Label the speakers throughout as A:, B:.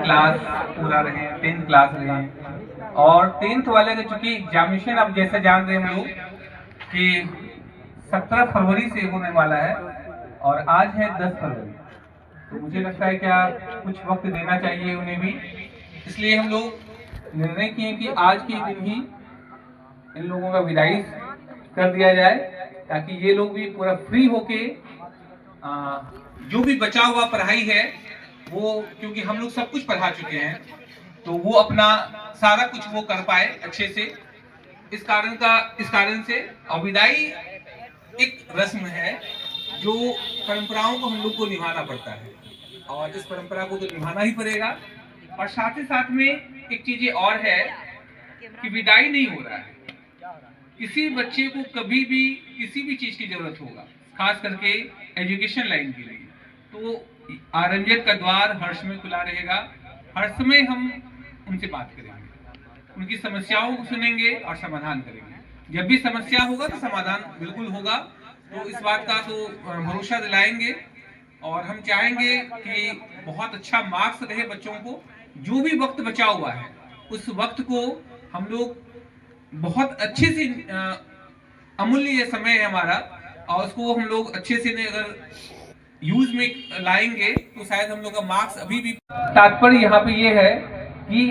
A: Class पूरा रहे, 10th class रहे। और 10th वाले का चूंकि एग्जामिनेशन अब जैसे जान रहे हम लोग कि 17 फरवरी से होने वाला है और आज है 10 फरवरी, तो मुझे लगता है क्या कुछ वक्त देना चाहिए उन्हें भी। इसलिए हम लोग निर्णय किए कि आज के दिन ही इन लोगों का विदाई कर दिया जाए, ताकि ये लोग भी पूरा फ्री होके जो भी बचा हुआ पढ़ाई है वो, क्योंकि हम लोग सब कुछ पढ़ा चुके हैं, तो वो अपना सारा कुछ वो कर पाए अच्छे से। इस कारण से विदाई एक रस्म है जो परंपराओं को हम लोग को निभाना पड़ता है और इस परंपरा को तो निभाना ही पड़ेगा। और साथ ही साथ में एक चीज और है कि विदाई नहीं हो रहा है, किसी बच्चे को कभी भी किसी भी चीज की जरूरत होगा, खास करके एजुकेशन लाइन के लिए, तो आरएमजेड का द्वार हर समय खुला रहेगा। हर समय हम उनसे बात करेंगे, उनकी समस्याओं को सुनेंगे और समाधान करेंगे। जब भी समस्या होगा तो समाधान बिल्कुल होगा, तो इस बात का तो भरोसा दिलाएंगे। और हम चाहेंगे कि बहुत अच्छा मार्क्स रहे बच्चों को। जो भी वक्त बचा हुआ है उस वक्त को हम लोग बहुत अच्छे से, अमूल्य ये समय है हमारा, और उसको हम लोग अच्छे से अगर यूज में लाएंगे तो शायद हम लोग का मार्क्स अभी भी। तात्पर्य यहाँ पे ये है कि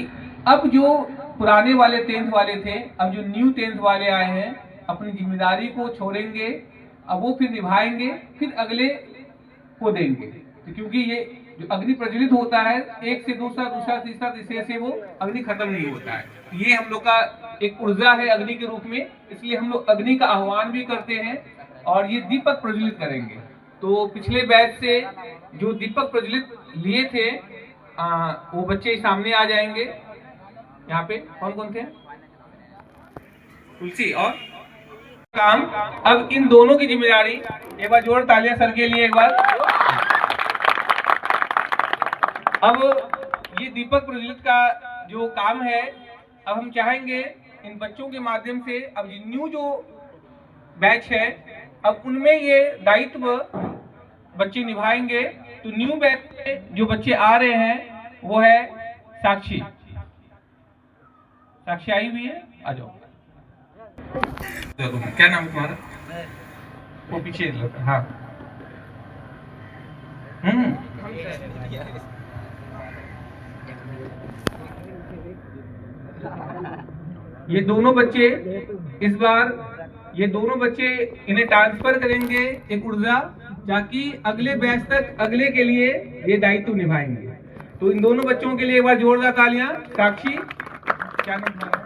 A: अब जो पुराने वाले 10th वाले थे, अब जो न्यू 10th वाले आए हैं, अपनी जिम्मेदारी को छोड़ेंगे, अब वो फिर निभाएंगे, फिर अगले को देंगे। तो क्योंकि ये जो अग्नि प्रज्वलित होता है, एक से दूसरा, दूसरा तीसरा, तीसरे से वो अग्नि खत्म नहीं होता है। ये हम लोग का एक ऊर्जा है अग्नि के रूप में, इसलिए हम लोग अग्नि का आह्वान भी करते हैं और ये दीपक प्रज्वलित करेंगे। तो पिछले बैच से जो दीपक प्रज्वलित लिए थे वो बच्चे सामने आ जाएंगे। यहाँ पे कौन कौन थे? तुलसी और काम। अब इन दोनों की जिम्मेदारी, एक बार जोर तालियां सर के लिए एक बार। अब ये दीपक प्रज्वलित का जो काम है, अब हम चाहेंगे इन बच्चों के माध्यम से, अब न्यू जो बैच है अब उनमें ये दायित्व बच्चे निभाएंगे। तो न्यू बैच में जो बच्चे आ रहे हैं वो है साक्षी। साक्षी आई हुई है, आ जाओ। क्या नाम तुम्हारा? वो पीछे, हाँ। ये दोनों बच्चे इस बार, ये दोनों बच्चे इन्हें ट्रांसफर करेंगे एक ऊर्जा, ताकि अगले बैच तक अगले के लिए ये दायित्व निभाएंगे। तो इन दोनों बच्चों के लिए एक बार जोरदार तालियां। साक्षी, क्या नाम तुम्हारा?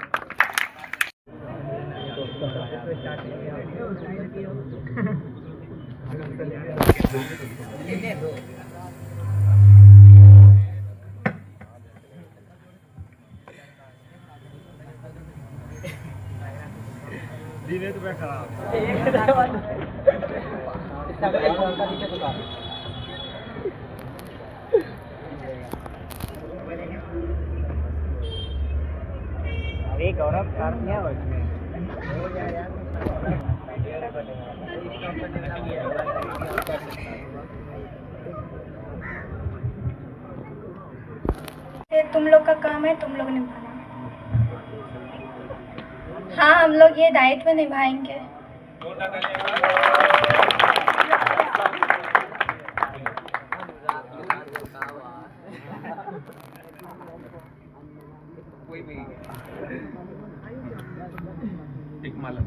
B: अरे गौरव कार क्या हो इसमें?
C: तुम लोग का काम है, तुम लोग निभाना। हाँ, हम लोग ये दायित्व निभाएंगे।
A: एक माला।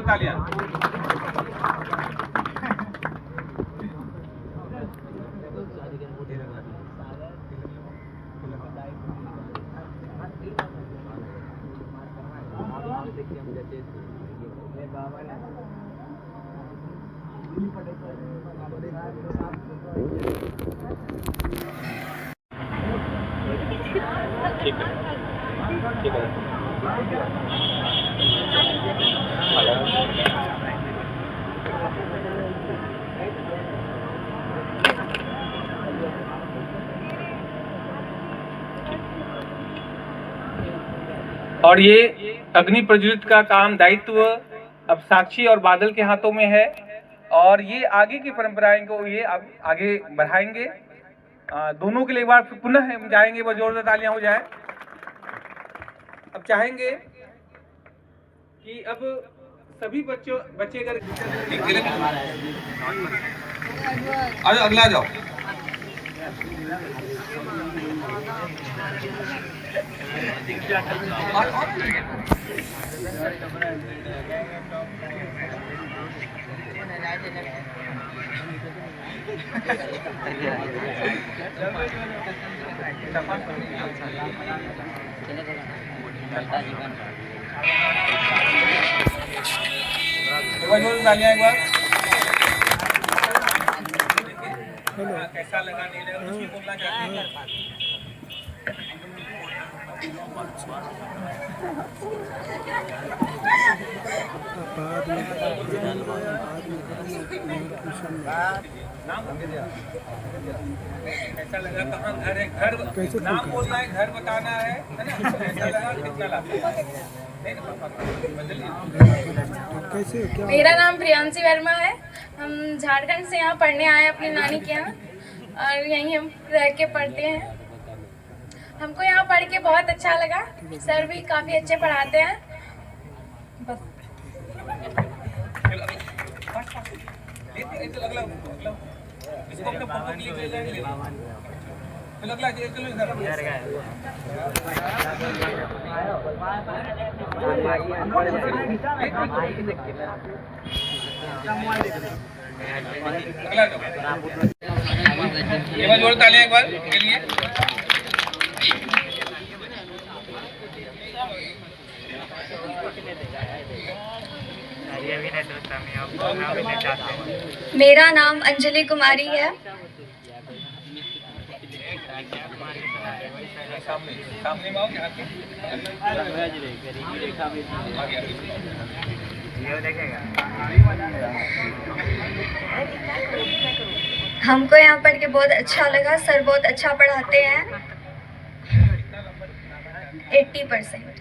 A: तालियां। ठीक है, ठीक है। और ये अग्नि प्रज्वलित का काम दायित्व अब साक्षी और बादल के हाथों में है और ये आगे की परंपराएं को ये आगे बढ़ाएंगे। दोनों के लिए एक बार पुनः हम जाएंगे, वो जोरदार तालियां हो जाए। अब चाहेंगे कि अब सभी बच्चे अगर आ जाओ, अगला आ जाओ। एक बार कैसा लगा, नहीं लगा, कुछ भी बोलना चाहते हैं? कैसा लगा, कहाँ घर है, घर नाम बोलना है, घर बताना है ना? कैसा लगा, कितना लाता है?
D: मेरा नाम प्रियांशी वर्मा है। हम झारखंड से यहाँ पढ़ने आए हैं अपनी नानी के यहाँ और यहीं हम रह के पढ़ते हैं। हमको यहाँ पढ़ के बहुत अच्छा लगा। सर भी काफ़ी अच्छे पढ़ाते हैं। बस
A: जोर तालियां एक बार के लिए।
C: मेरा नाम अंजलि कुमारी है।
A: सामने में आओ, यहाँ पे।
C: हमको यहाँ पढ़ के बहुत अच्छा लगा। सर बहुत अच्छा पढ़ाते हैं। 80%।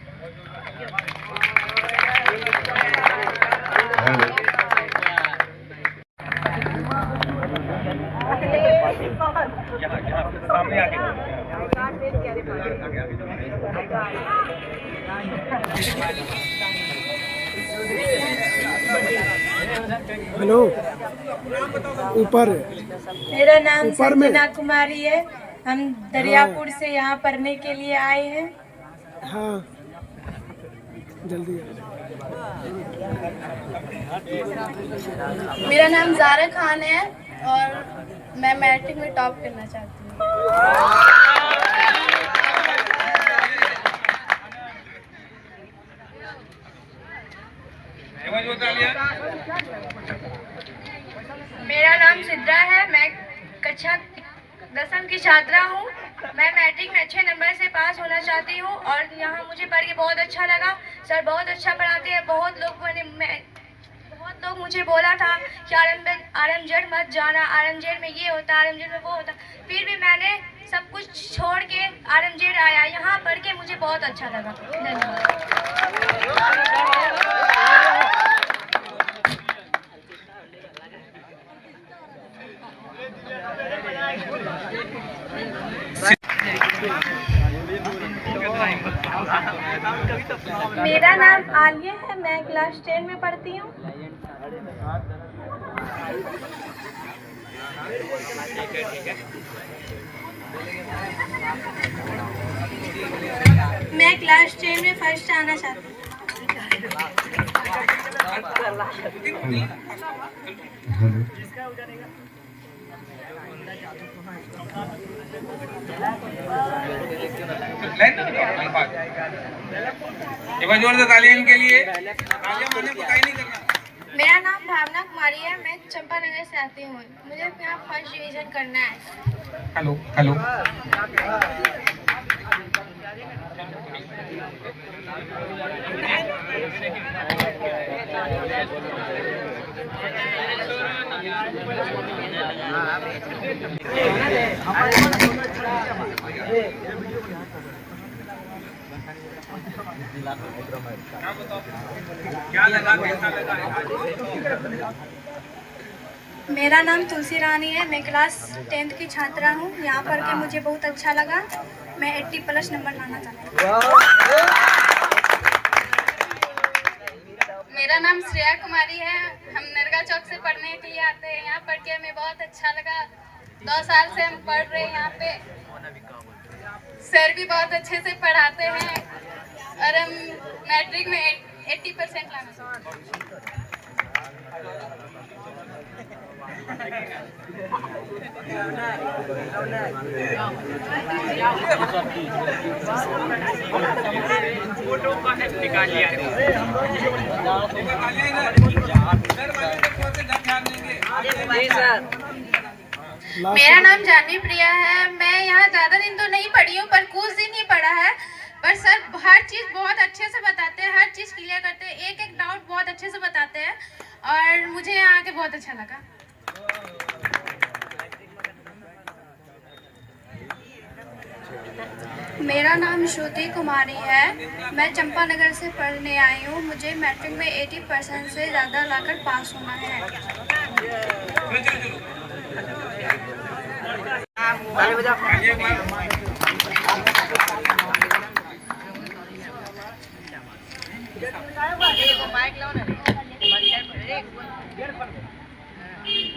A: सामने आके
E: हेलो, ऊपर
D: मेरा नाम संजना कुमारी है। हम दरियापुर से यहाँ पढ़ने के लिए आए हैं।
E: हाँ, जल्दी।
D: मेरा नाम ज़ारा खान है और मैं मैट्रिक में टॉप करना चाहती हूँ।
C: मेरा नाम सिद्रा है। मैं कक्षा 10वीं की छात्रा हूँ। मैं मैट्रिक में अच्छे नंबर से पास होना चाहती हूँ और यहाँ मुझे पढ़ के बहुत अच्छा लगा। सर बहुत अच्छा पढ़ाते हैं। बहुत लोग मुझे बोला था कि आरएमजेड मत जाना, आरएमजेड में ये होता, आरएमजेड में वो होता। फिर भी मैंने सब कुछ छोड़ के आरएमजेड आया। यहाँ पढ़ के मुझे बहुत अच्छा लगा।
D: मेरा नाम आलिया है। मैं क्लास 10 में पढ़ती हूँ। मैं क्लास 10 में फर्स्ट आना चाहती हूँ।
A: जोरदार तालियां इनके लिए। तालियां माने बताई नहीं करना।
D: मेरा नाम भावना कुमारी है। मैं चंपानगर से आती हूँ। मुझे यहाँ फर्स्ट डिवीजन करना है।
A: Hello hello. क्या लगा, कैसा लगा?
C: मेरा नाम तुलसी रानी है। मैं क्लास 10th की छात्रा हूँ। यहाँ पढ़ के मुझे बहुत अच्छा लगा। मैं 80+ नंबर लाना चाहती हूँ।
D: मेरा नाम श्रेया कुमारी है। हम नरगा चौक से पढ़ने के लिए आते हैं। यहाँ पढ़ के हमें बहुत अच्छा लगा। 2 साल से हम पढ़ रहे हैं यहाँ पे। सर भी बहुत अच्छे से पढ़ाते हैं और हम मैट्रिक में 80% लाना चाहते हैं।
C: मेरा नाम जानवी प्रिया है। मैं यहाँ ज़्यादा दिन तो नहीं पढ़ी हूँ, पर कुछ दिन ही पढ़ा है। पर सर हर चीज़ बहुत अच्छे से बताते हैं, हर चीज़ क्लियर करते हैं, एक एक डाउट बहुत अच्छे से बताते हैं और मुझे यहाँ आके बहुत अच्छा लगा। मेरा नाम श्रुति कुमारी है। मैं चंपानगर से पढ़ने आई हूँ। मुझे मैट्रिक में 80% से ज़्यादा लाकर पास होना है।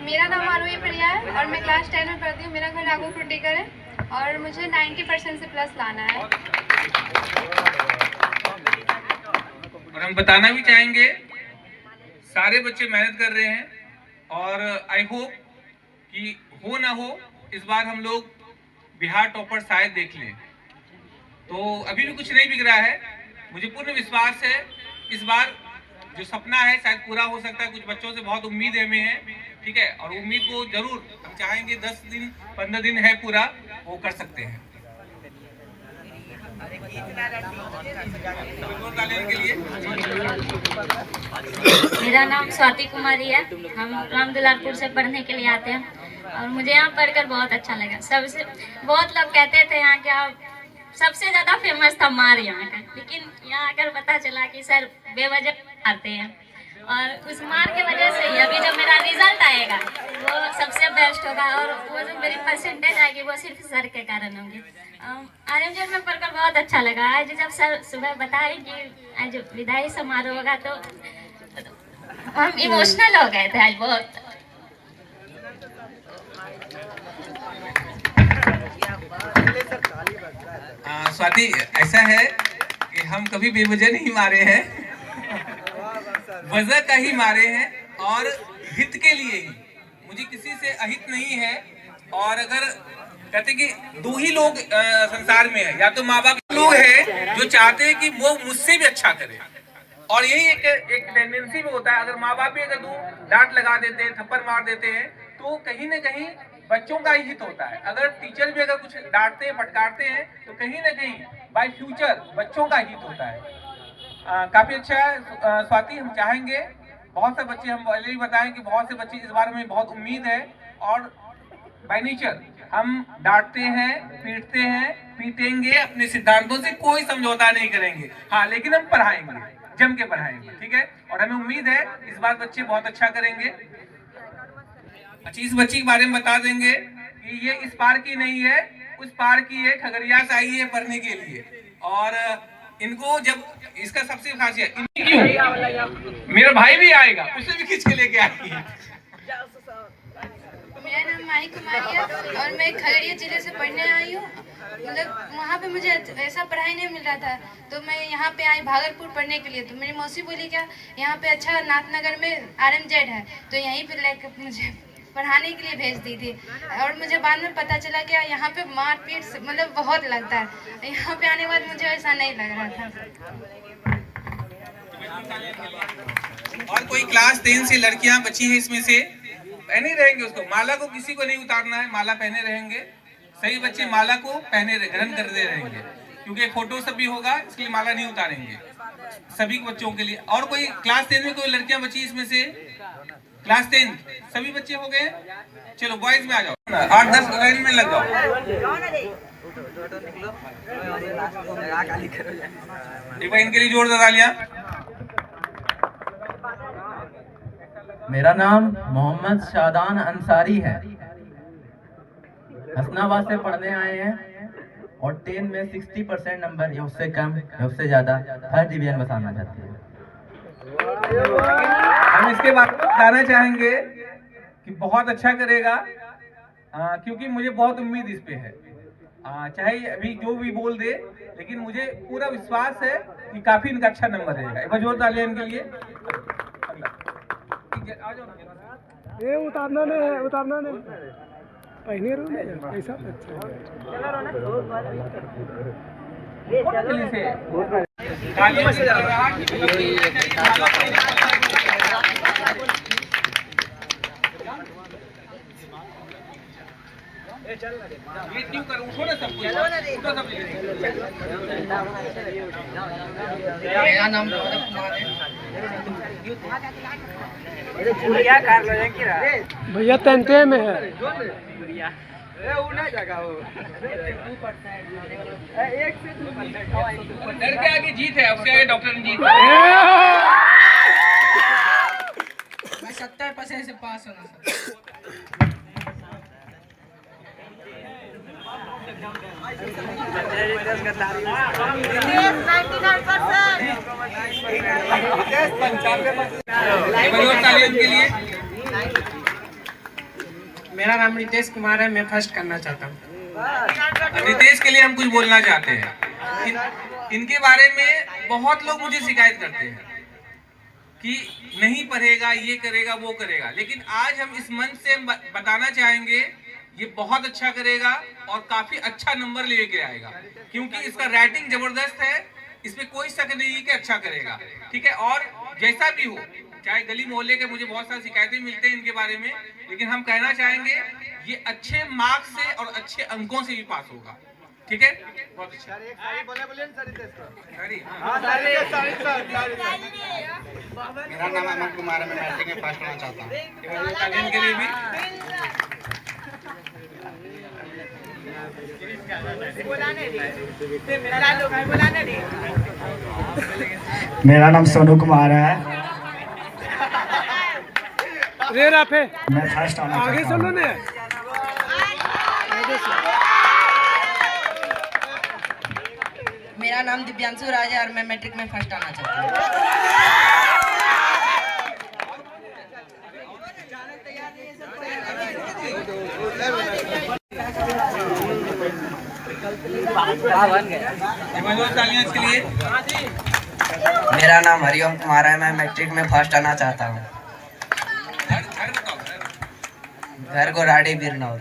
C: मेरा नाम आरोही प्रिया है और मैं क्लास 10 में पढ़ती हूँ। मेरा घर नागौर टुंडीकर है और मुझे 90% से प्लस लाना है।
A: और हम बताना भी चाहेंगे, सारे बच्चे मेहनत कर रहे हैं और आई होप कि हो ना हो इस बार हम लोग बिहार टॉपर शायद देख लें। तो अभी भी कुछ नहीं बिक रहा है। मुझे पूर्ण विश्वास है इस बार जो सपना है शायद पूरा हो सकता है। कुछ बच्चों से बहुत उम्मीद हमें है, ठीक है, और उम्मीद को जरूर हम चाहेंगे 10 दिन 15 दिन है पूरा, वो कर सकते हैं।
F: मेरा नाम स्वाति कुमारी है। हम रामदुलारपुर से पढ़ने के लिए आते हैं और मुझे यहाँ पढ़कर बहुत अच्छा लगा। सबसे बहुत लोग कहते थे यहाँ क्या सबसे ज्यादा फेमस था मार यहाँ का, लेकिन यहाँ आकर पता चला कि सर बेवजह आते हैं और उस मार के वजह से ही अभी जब मेरा रिजल्ट आएगा वो सबसे बेस्ट होगा और वो जो मेरी परसेंटेज आएगी वो सिर्फ सर के कारण होंगी। आरएमजेड में पढ़कर बहुत अच्छा लगा। आज जब सर सुबह बताए कि आज विदाई समारोह होगा तो हम इमोशनल हो गए थे आज बहुत।
A: स्वाति, ऐसा है कि हम कभी बेवजह नहीं मारे हैं, वजह का ही मारे हैं और हित के लिए ही। मुझे किसी से अहित नहीं है और अगर कहते कि दो ही लोग संसार में है, या तो माँ बाप लोग हैं जो चाहते हैं कि वो मुझसे भी अच्छा करे और यही एक टेंडेंसी में होता है। अगर माँ बाप भी अगर दो डांट लगा देते हैं, थप्पड़ मार देते हैं तो कहीं ना कहीं बच्चों का ही हित होता है। अगर टीचर भी अगर कुछ डांटते हैं फटकारते हैं तो कहीं ना कहीं बाय फ्यूचर बच्चों का हित होता है। काफी अच्छा है स्वाति। हम चाहेंगे बहुत से बच्चे, हम पहले ही बताएं कि बहुत से बच्चे इस बारे में बहुत उम्मीद है और बाय नेचर हम डांटते हैं, पीटते हैं, पीटेंगे, अपने सिद्धांतों से कोई समझौता नहीं करेंगे। हाँ, लेकिन हम पढ़ाएंगे, जम के पढ़ाएंगे, ठीक है। और हमें उम्मीद है इस बार बच्चे बहुत अच्छा करेंगे। अच्छा, इस बच्ची के बारे में बता देंगे कि ये इस पार की नहीं है, उस पार की है, खगड़िया से आई है पढ़ने के लिए। और इनको जब इसका सबसे खासियत क्यों मेरा भाई भी आएगा, उसे भी खींच के लेके आई है।
C: मेरा नाम माही कुमारी है और मैं खगड़िया जिले से पढ़ने आई हूँ। मतलब वहाँ पे मुझे ऐसा पढ़ाई नहीं मिल रहा था तो मैं यहाँ पे आई भागलपुर पढ़ने के लिए। तो मेरी मौसी बोली क्या यहाँ पे अच्छा नाथनगर में आरएमजेड है तो यहीं पे लेकर मुझे पढ़ाने के लिए भेज दी थी। और मुझे बाद में पता चला कि यहाँ पे मारपीट मतलब बहुत लगता है। यहाँ पे आने के बाद मुझे ऐसा नहीं लग रहा था।
A: और कोई क्लास 10 से लड़कियां बची है इसमें से पहने रहेंगे उसको, माला को किसी को नहीं उतारना है, माला पहने रहेंगे। सही बच्चे माला को पहने ग्रहण करते रहेंगे क्योंकि फोटो सब भी होगा, इसलिए माला नहीं उतारेंगे सभी बच्चों के लिए। और कोई क्लास 10 में कोई लड़कियां बची इसमें से? क्लास 10 सभी बच्चे हो गए? चलो बॉयज में आ जाओ, 8-10 लाइन में लग जाओ। एक बार इनके लिए जोरदार तालियां।
G: मेरा नाम मोहम्मद शादान अंसारी है। हसनाबाद से पढ़ने आए हैं और 10 में 60% नंबर या उससे कम या उससे ज़्यादा फर्स्ट डिवीजन में आना चाहते हैं।
A: हम इसके बाद बताना चाहेंगे कि बहुत अच्छा करेगा, क्योंकि मुझे बहुत उम्मीद इस पे है। चाहे अभी जो भी बोल दे, लेकिन मुझे पूरा विश्वास है कि काफी इनका अच्छा नंबर रहेगा। एक बार जोरदार तालियां इनके लिए।
E: ये उतारना नहीं पहने रो नहीं ऐसा अच्छा
A: ये क्यों कर, उठो ना सब कुछ, उठो सब।
B: मेरा नाम रौनक कुमार है।
E: भैया तंते में है।
A: डर के आगे जीत है, उसके आगे डॉक्टर ने जीत है।
B: मैं 70% से पास होना। मेरा नाम रितेश कुमार है, मैं फर्स्ट करना चाहता हूँ।
A: रितेश के लिए हम कुछ बोलना चाहते हैं। इनके बारे में बहुत लोग मुझे शिकायत करते हैं कि नहीं पढ़ेगा, ये करेगा, वो करेगा, लेकिन आज हम इस मंच से बताना चाहेंगे ये बहुत अच्छा करेगा और काफी अच्छा नंबर लेके आएगा, क्योंकि इसका राइटिंग जबरदस्त है, इसमें कोई शक नहीं है कि अच्छा करेगा। ठीक है, और जैसा भी हो, चाहे गली मोहल्ले के मुझे बहुत सारी शिकायतें मिलते हैं इनके बारे में, लेकिन हम कहना चाहेंगे ये अच्छे मार्क्स से और अच्छे अंकों से भी पास होगा। ठीक है, बहुत अच्छा।
B: मेरा नाम अमन कुमार है, मैं मैट्रिक में फर्स्ट होना चाहता हूँ।
A: इनके लिए भी
B: मेरा नाम सोनू कुमार है,
E: रे राफे
B: मैं फर्स्ट होना
E: आगे
B: चाहता
E: सुनो
B: हूँ।
E: ने।
H: मेरा नाम दिव्यांशु राज है और मैं मैट्रिक में फर्स्ट आना चाहता हूँ।
A: इसके लिए
H: मेरा नाम हरिओम कुमार है, मैं मैट्रिक में फर्स्ट आना चाहता हूँ। घर को राड़ी बिरनौर।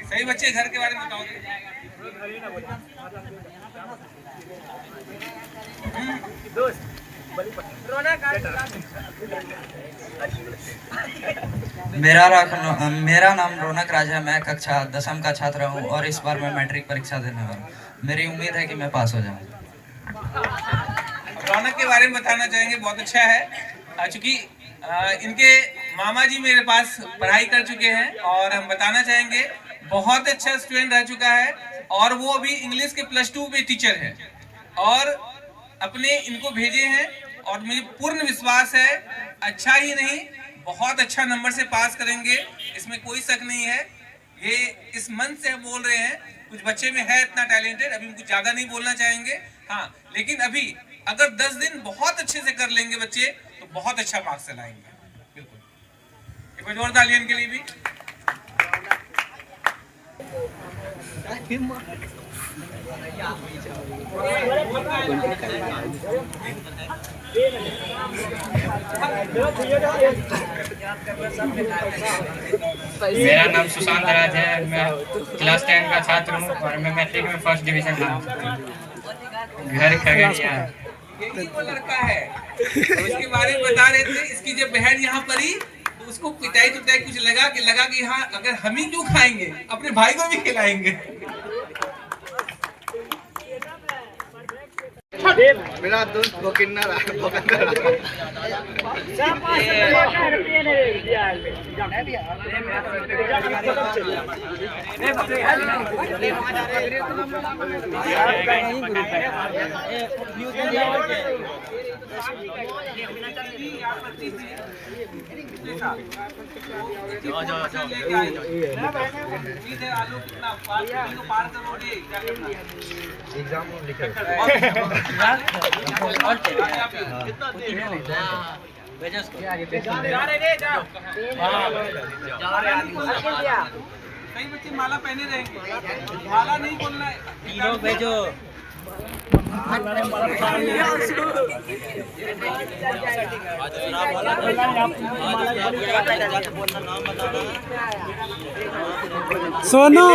A: सही बच्चे घर के बारे में बताओगे?
H: मेरा नाम रौनक राज है, मैं कक्षा 10वीं का छात्र हूँ और इस बार मैं मैट्रिक परीक्षा देने वाला हूँ। मेरी उम्मीद है कि मैं पास हो जाऊँ।
A: रौनक के बारे में बताना चाहेंगे, बहुत अच्छा है, चूंकि इनके मामा जी मेरे पास पढ़ाई कर चुके हैं और हम बताना चाहेंगे बहुत अच्छा स्टूडेंट रह चुका है और वो अभी इंग्लिश के +2 में टीचर है और अपने इनको भेजे हैं और मुझे पूर्ण विश्वास है अच्छा ही नहीं बहुत अच्छा नंबर से पास करेंगे, इसमें कोई शक नहीं है। ये इस मन से हम बोल रहे हैं, कुछ बच्चे में है इतना टैलेंटेड, अभी हम कुछ ज्यादा नहीं बोलना चाहेंगे, हाँ, लेकिन अभी अगर 10 दिन बहुत अच्छे से कर लेंगे बच्चे तो बहुत अच्छा मार्क्स लाएंगे। बिल्कुल, एक बार जोरदार तालियां इनके लिए भी।
I: मेरा नाम सुशांत राज है, मैं क्लास 10 का छात्र हूँ और मैं मैट्रिक में फर्स्ट डिवीजन लाना चाहता हूँ। घर खगड़िया है।
A: यही वो लड़का है तो इसके बारे में बता रहे थे, इसकी जब बहन यहाँ पड़ी तो उसको पिटाई कुछ लगा कि हाँ अगर हम ही क्यों खाएंगे अपने भाई को भी खिलाएंगे।
B: मेरा दोस्त भोकिन्नर एग्जाम लिखे
A: कई बच्चे माला पहने रहेंगे, माला नहीं बोलना है। तीनों भेजो।
E: सोनू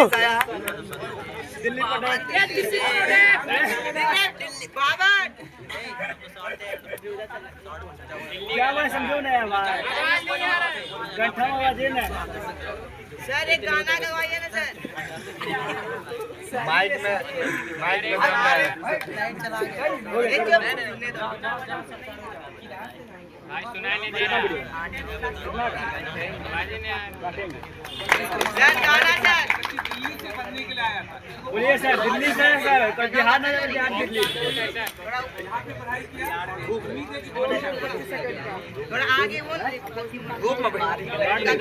B: दिल्ली समझो ना सर एक गाना गवाइए ना सर माइक में
I: सुनाई नहीं दे रहा
B: बोलिए सर दिल्ली से सर तो बिहार में दिल्ली थोड़ा आगे ग्रुप में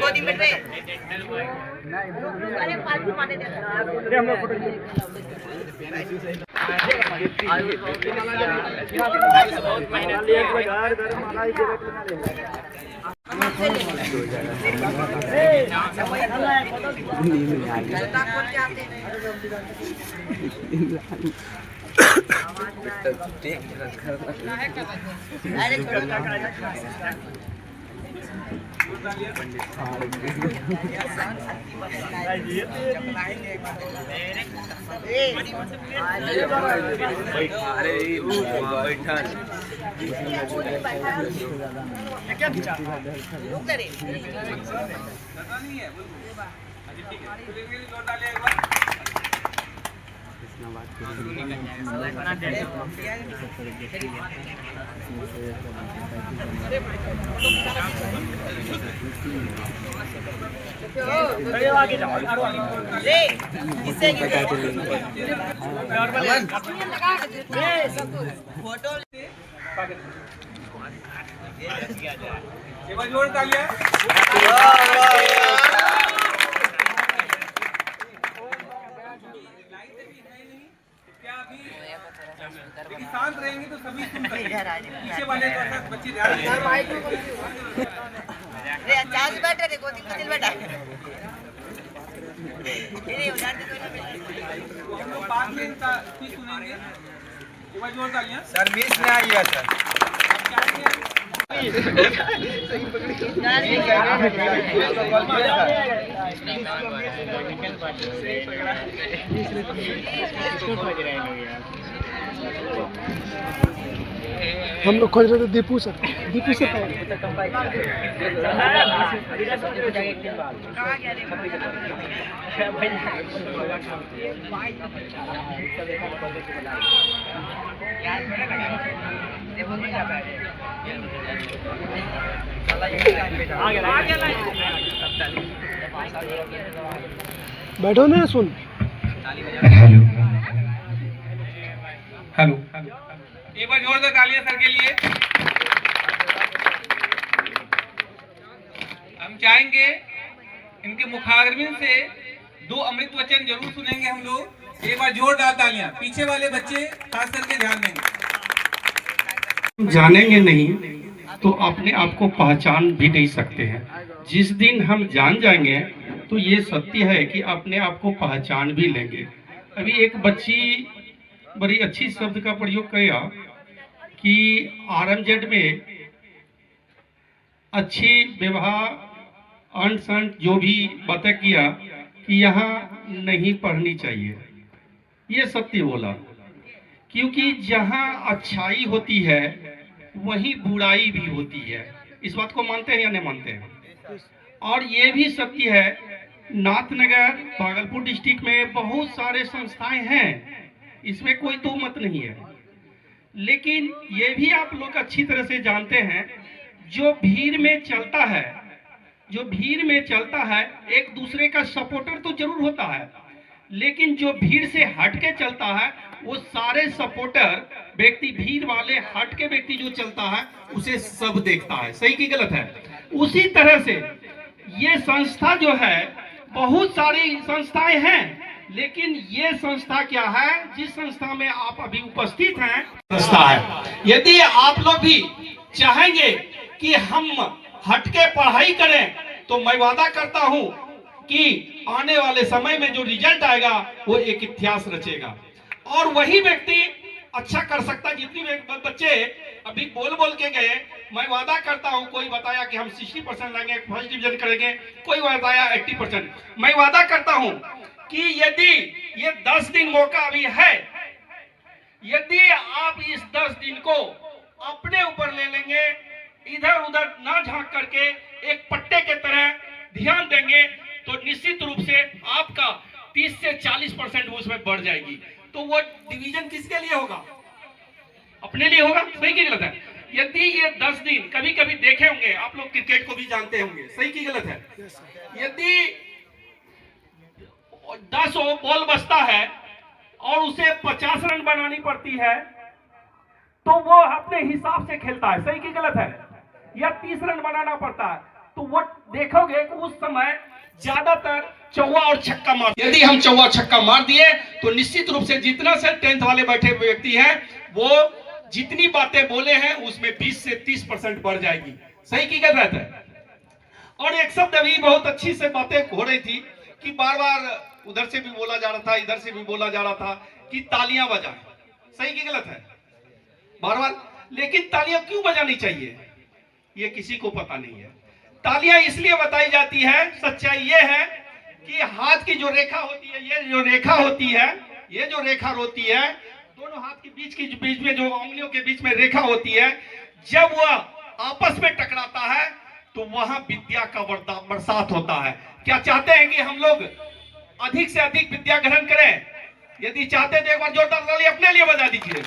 B: गोदी में अरे फालतू माने दे हम लोग फोटो
A: जोर तालियां। शांत रहेंगे तो सभी सुन सकते। पीछे वाले बच्चे
B: बैठे थे गोदी में दिल बैठा
A: हम लोग बाद में इनका स्पीच सुनेंगे। एक बार जोर तालियां।
B: सर मिस में आइएगा सर
E: हम लोग खोज रहे थे दीपू से बैठो ना सुन।
A: हेलो, एक बार जोरदार तालियां सर के लिए। हम चाहेंगे इनके मुखाग्रबिन से 2 अमृत वचन जरूर सुनेंगे हम लोग। एक बार जोरदार तालियां। पीछे वाले बच्चे खास करके ध्यान देंगे।
J: जानेंगे नहीं तो अपने आप को पहचान भी नहीं सकते हैं। जिस दिन हम जान जाएंगे तो ये सत्य है कि अपने आप को पहचान भी लेंगे। अभी एक बच्ची बड़ी अच्छी शब्द का प्रयोग किया कि आरएमजेड में अच्छी व्यवहार अंट संट जो भी बातें किया कि यहाँ नहीं पढ़नी चाहिए। ये सत्य बोला, क्योंकि जहाँ अच्छाई होती है वहीं बुराई भी होती है। इस बात को मानते हैं या नहीं मानते हैं? और ये भी सत्य है, नाथनगर भागलपुर डिस्ट्रिक्ट में बहुत सारे संस्थाएं हैं, इसमें कोई दो मत नहीं है, लेकिन ये भी आप लोग अच्छी तरह से जानते हैं, जो भीड़ में चलता है, जो भीड़ में चलता है, एक दूसरे का सपोर्टर तो जरूर होता है, लेकिन जो भीड़ से हट के चलता है वो सारे सपोर्टर व्यक्ति, भीड़ वाले हट के व्यक्ति जो चलता है उसे सब देखता है, सही की गलत है। उसी तरह से ये संस्था जो है, बहुत सारी संस्थाएं हैं, लेकिन ये संस्था क्या है, जिस संस्था में आप अभी उपस्थित हैं, संस्था है। यदि आप लोग भी चाहेंगे कि हम हटके पढ़ाई करें, तो मैं वादा करता हूं कि आने वाले समय में जो रिजल्ट आएगा वो एक इतिहास रचेगा, और वही व्यक्ति अच्छा कर सकता है। जितनी बच्चे अभी बोल बोल के गए, मैं वादा करता हूं, कोई बताया कि हम 60% लाएंगे, फर्स्ट डिवीजन करेंगे, कोई बताया 80%। मैं वादा करता हूं कि यदि ये 10 दिन मौका अभी है, यदि आप इस 10 दिन को अपने ऊपर ले लेंगे, इधर उधर ना झांक करके एक पट्टे के तरह ध्यान देंगे, तो निश्चित रूप से आपका 30 से 40% उसमें बढ़ जाएगी। तो वो डिवीजन किसके लिए होगा? अपने लिए होगा, सही की गलत है। यदि ये 10 दिन, कभी कभी देखे होंगे आप लोग, क्रिकेट को भी जानते होंगे, सही की गलत है। यदि 10 बॉल बचता है और उसे 50 रन बनानी पड़ती है, तो वो अपने हिसाब से खेलता है, सही की गलत है। या 30 रन बनाना पड़ता है, तो वो देखोगे कि उस समय ज्यादातर चौवा और छक्का मार। यदि हम चौवा छक्का मार दिए तो निश्चित रूप से जितना से 10th वाले बैठे हुए व्यक्ति हैं, वो जितनी बातें बोले हैं उसमें 20 से 30% बढ़ जाएगी, सही की गलत है। और एक शब्द अभी बहुत अच्छी से बातें हो रही थी कि बार बार उधर से भी बोला जा रहा था, इधर से भी बोला जा रहा था कि तालियां बजाएं, सही की गलत है बार बार। लेकिन तालियां क्यों बजानी चाहिए ये किसी को पता नहीं है। तालियां इसलिए बताई जाती है, सच्चाई ये है कि हाथ की जो रेखा होती है, ये जो रेखा होती है, ये जो रेखा होती है, दोनों हाथ के बीच में जो उंगलियों के बीच में रेखा होती है, जब वह आपस में टकराता है तो वहां विद्या का बरसात होता है। क्या चाहते हैं कि हम लोग अधिक से अधिक विद्या ग्रहण करें? यदि चाहते तो एक बार जोरदार ताली अपने लिए बजा दीजिए।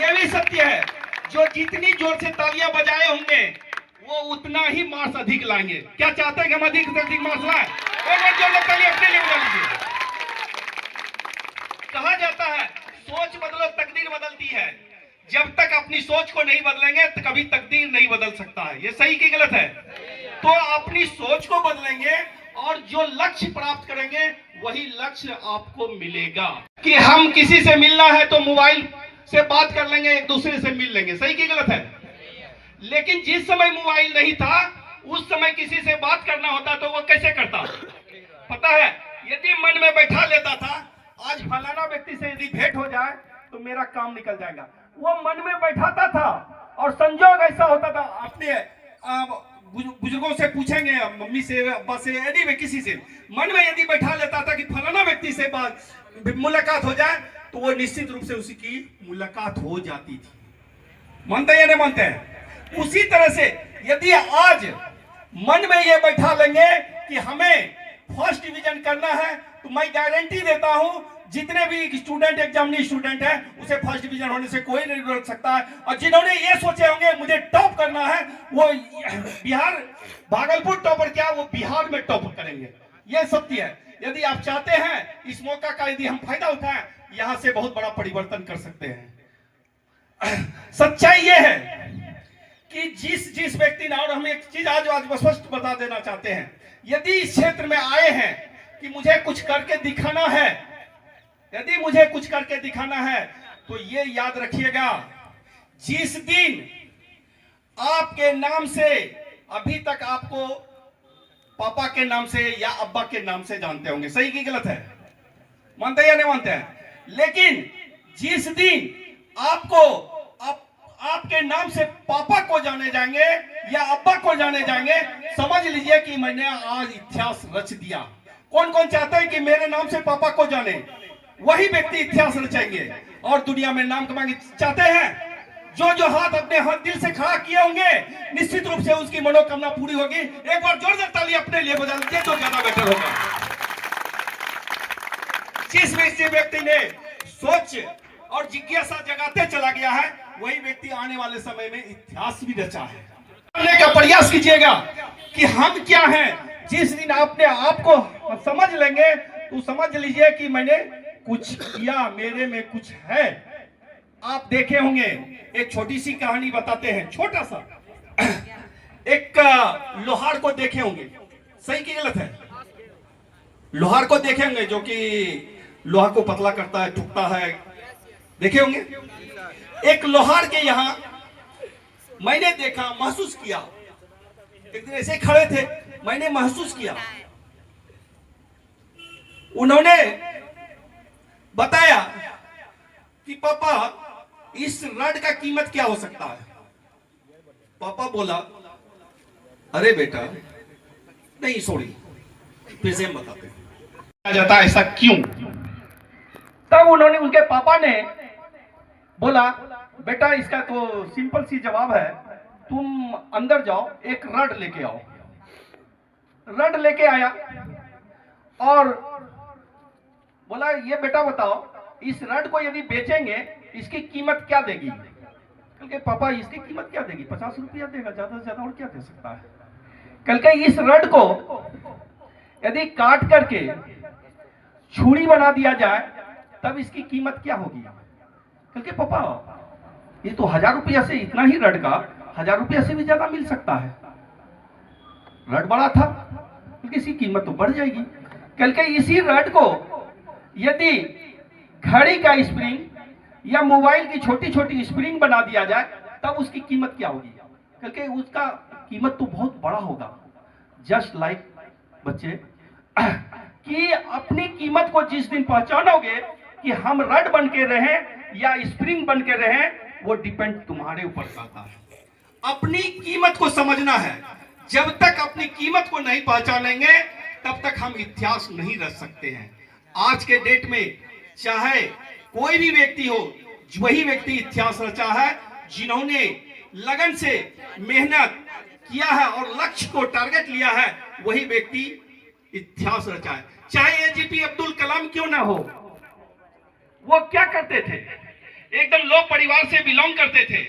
J: यह भी सत्य है, जो जितनी जोर से तालियां बजाए होंगे वो उतना ही मार्क्स अधिक लाएंगे। क्या चाहते हैं कि हम अधिक से अधिक मार्क्स लाएं? एक बार जोरदार ताली अपने लिए बजा लीजिए। कहा जाता है सोच बदलो तकदीर बदलती है। जब तक अपनी सोच को नहीं बदलेंगे तो कभी तकदीर नहीं बदल सकता है। ये सही की गलत है? तो अपनी सोच को बदलेंगे और जो लक्ष्य प्राप्त करेंगे वही लक्ष्य आपको मिलेगा। कि हम किसी से मिलना है तो मोबाइल से बात कर लेंगे, एक दूसरे से मिल लेंगे, सही की गलत है? लेकिन जिस समय मोबाइल नहीं था उस समय किसी से बात करना होता तो वो कैसे करता पता है? यदि मन में बैठा लेता था आज फलाना व्यक्ति से यदि भेंट हो जाए तो मेरा काम निकल जाएगा, वो मन में बैठाता था। और संजोग ऐसा होता था, अपने बुजुर्गों से पूछेंगे, मम्मी से, अब्बा से, एनी किसी से मन में यदि बैठा लेता था कि फलाना व्यक्ति से मुलाकात हो जाए तो वो निश्चित रूप से उसी की मुलाकात हो जाती थी। मानते या नहीं मानते हैं? उसी तरह से यदि आज मन में ये बैठा लेंगे कि हमें फर्स्ट डिवीजन करना है तो मैं गारंटी देता हूं जितने भी स्टूडेंट एग्जामिनी स्टूडेंट है उसे फर्स्ट डिवीजन होने से कोई नहीं रोक सकता है। और जिन्होंने ये सोचे होंगे मुझे टॉप करना है, वो बिहार भागलपुर टॉपर क्या, वो बिहार में टॉप करेंगे। ये सत्य है। यदि आप चाहते हैं इस मौका का यदि हम फायदा उठाएं, यहां से बहुत बड़ा परिवर्तन कर सकते हैं। सच्चाई ये है कि जिस व्यक्ति ने, और हम एक चीज आज स्पष्ट बता देना चाहते हैं, यदि इस क्षेत्र में आए हैं कि मुझे कुछ करके दिखाना है, यदि मुझे कुछ करके दिखाना है तो ये याद रखिएगा, जिस दिन आपके नाम से, अभी तक आपको पापा के नाम से या अब्बा के नाम से जानते होंगे, सही की गलत है? मानते हैं या नहीं मानते हैं? लेकिन जिस दिन आपको आपके नाम से पापा को जाने जाएंगे या अब्बा को जाने जाएंगे, समझ लीजिए कि मैंने आज इतिहास रच दिया। कौन कौन चाहते हैं कि मेरे नाम से पापा को जाने? वही व्यक्ति इतिहास रचेंगे और दुनिया में नाम कमाएंगे। चाहते हैं जो हाथ अपने हाथ दिल से खड़ा किए होंगे, निश्चित रूप से उसकी मनोकामना पूरी होगी। एक बार जोरदार ताली अपने लिए बजा लीजिए तो ज्यादा बेटर होगा। जिस व्यक्ति ने सोच और जिज्ञासा जगाते चला गया है, वही व्यक्ति आने वाले समय में इतिहास भी रचा है। करने का प्रयास कीजिएगा कि हम क्या हैं। जिस दिन आपने आपको समझ लेंगे तो समझ लीजिए कि मैंने कुछ किया, मेरे में कुछ है। आप देखे होंगे, एक छोटी सी कहानी बताते हैं, छोटा सा। एक लोहार को देखे होंगे, सही कि गलत है? लोहार को देखे होंगे जो कि लोहा को पतला करता है, ठुकता है, देखे होंगे। एक लोहार के यहाँ मैंने देखा, महसूस किया, एक दिन ऐसे खड़े थे, मैंने महसूस किया, उन्होंने बताया कि पापा इस रड का कीमत क्या हो सकता है। पापा बोला, अरे बेटा नहीं, सॉरी, फिर से हम बताते हैं जाता ऐसा क्यों। तब उन्होंने, उनके पापा ने बोला, बेटा इसका तो सिंपल सी जवाब है, तुम अंदर जाओ, एक रड लेके आओ। रड लेके आया और बोला, ये बेटा बताओ इस रड को यदि बेचेंगे इसकी कीमत क्या देगी। क्योंकि पापा इसकी कीमत क्या देगी, 50 रुपया देगा, ज्यादा से ज्यादा और क्या दे सकता है। कल के इस रड को यदि काट करके छुरी बना दिया जाए तब इसकी कीमत क्या होगी। कल के पापा ये तो 1000 रुपया से, इतना ही रड का 1000 रुपया से भी ज्यादा मिल सकता है। रड बड़ा था, इसकी कीमत तो बढ़ जाएगी। कल के इसी रड को यदि घड़ी का स्प्रिंग या मोबाइल की छोटी छोटी स्प्रिंग बना दिया जाए तब उसकी कीमत क्या होगी। कल के उसका कीमत तो बहुत बड़ा होगा। जस्ट लाइक बच्चे कि अपनी कीमत को जिस दिन पहचानोगे कि हम रड बन के रहें या स्प्रिंग बन के रहें, वो डिपेंड तुम्हारे ऊपर करता है। अपनी कीमत को समझना है। जब तक अपनी कीमत को नहीं पहचानेंगे तब तक हम इतिहास नहीं रच सकते हैं। आज के डेट में चाहे कोई भी व्यक्ति हो, वही व्यक्ति इतिहास रचा है जिन्होंने लगन से मेहनत किया है और लक्ष्य को टारगेट लिया है, वही व्यक्ति इतिहास रचा है। चाहे एपीजे अब्दुल कलाम क्यों ना हो, वो क्या करते थे, एकदम लो परिवार से बिलोंग करते थे,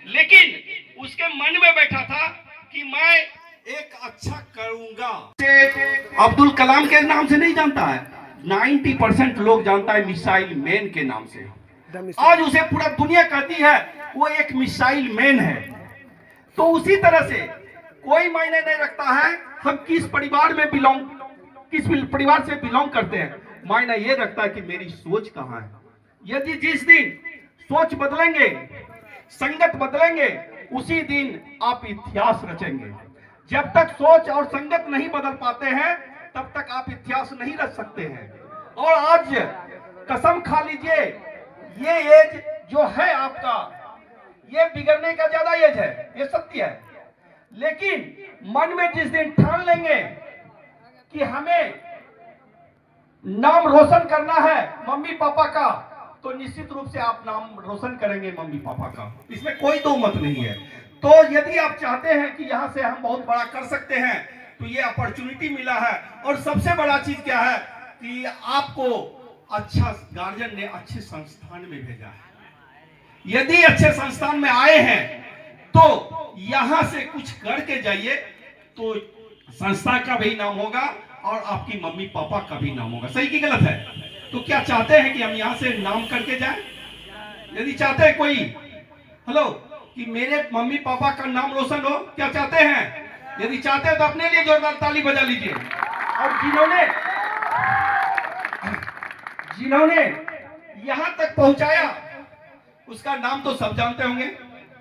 J: लेकिन उसके मन में बैठा था कि मैं एक अच्छा करूंगा। अब्दुल कलाम के नाम से नहीं जानता है, 90% लोग जानता है मिसाइल मैन के नाम से। आज उसे पूरा दुनिया कहती है वो एक मिसाइल मैन है। तो उसी तरह से कोई मायने नहीं रखता है हम किस परिवार में किस परिवार से बिलोंग करते हैं, मायने ये रखता है कि मेरी सोच कहाँ है। यदि जिस दिन सोच बदलेंगे, संगत बदलेंगे, उसी दिन आप इतिहास रचेंगे। जब तक सोच और संगत नहीं बदल पाते हैं तब तक आप इतिहास नहीं रच सकते हैं। और आज कसम खा लीजिए, ये एज जो है आपका, ये बिगड़ने का ज्यादा एज है, ये सत्य है। लेकिन मन में जिस दिन ठान लेंगे कि हमें नाम रोशन करना है मम्मी पापा का, तो निश्चित रूप से आप नाम रोशन करेंगे मम्मी पापा का, इसमें कोई दो मत नहीं है। तो यदि आप चाहते हैं कि यहाँ से हम बहुत बड़ा कर सकते हैं तो ये अपॉर्चुनिटी मिला है। और सबसे बड़ा चीज क्या है कि आपको अच्छा गार्जियन ने अच्छे संस्थान में भेजा है। यदि अच्छे संस्थान में आए हैं तो यहाँ से कुछ करके जाइए तो संस्था का भी नाम होगा और आपकी मम्मी पापा का भी नाम होगा। सही कि गलत है? तो क्या चाहते हैं कि हम यहाँ से नाम करके जाएं? यदि चाहते हैं कोई, हेलो, कि मेरे मम्मी पापा का नाम रोशन हो, क्या चाहते हैं? यदि चाहते हैं तो अपने लिए जोरदार ताली बजा लीजिए। और जिन्होंने यहां तक पहुंचाया उसका नाम तो सब जानते होंगे,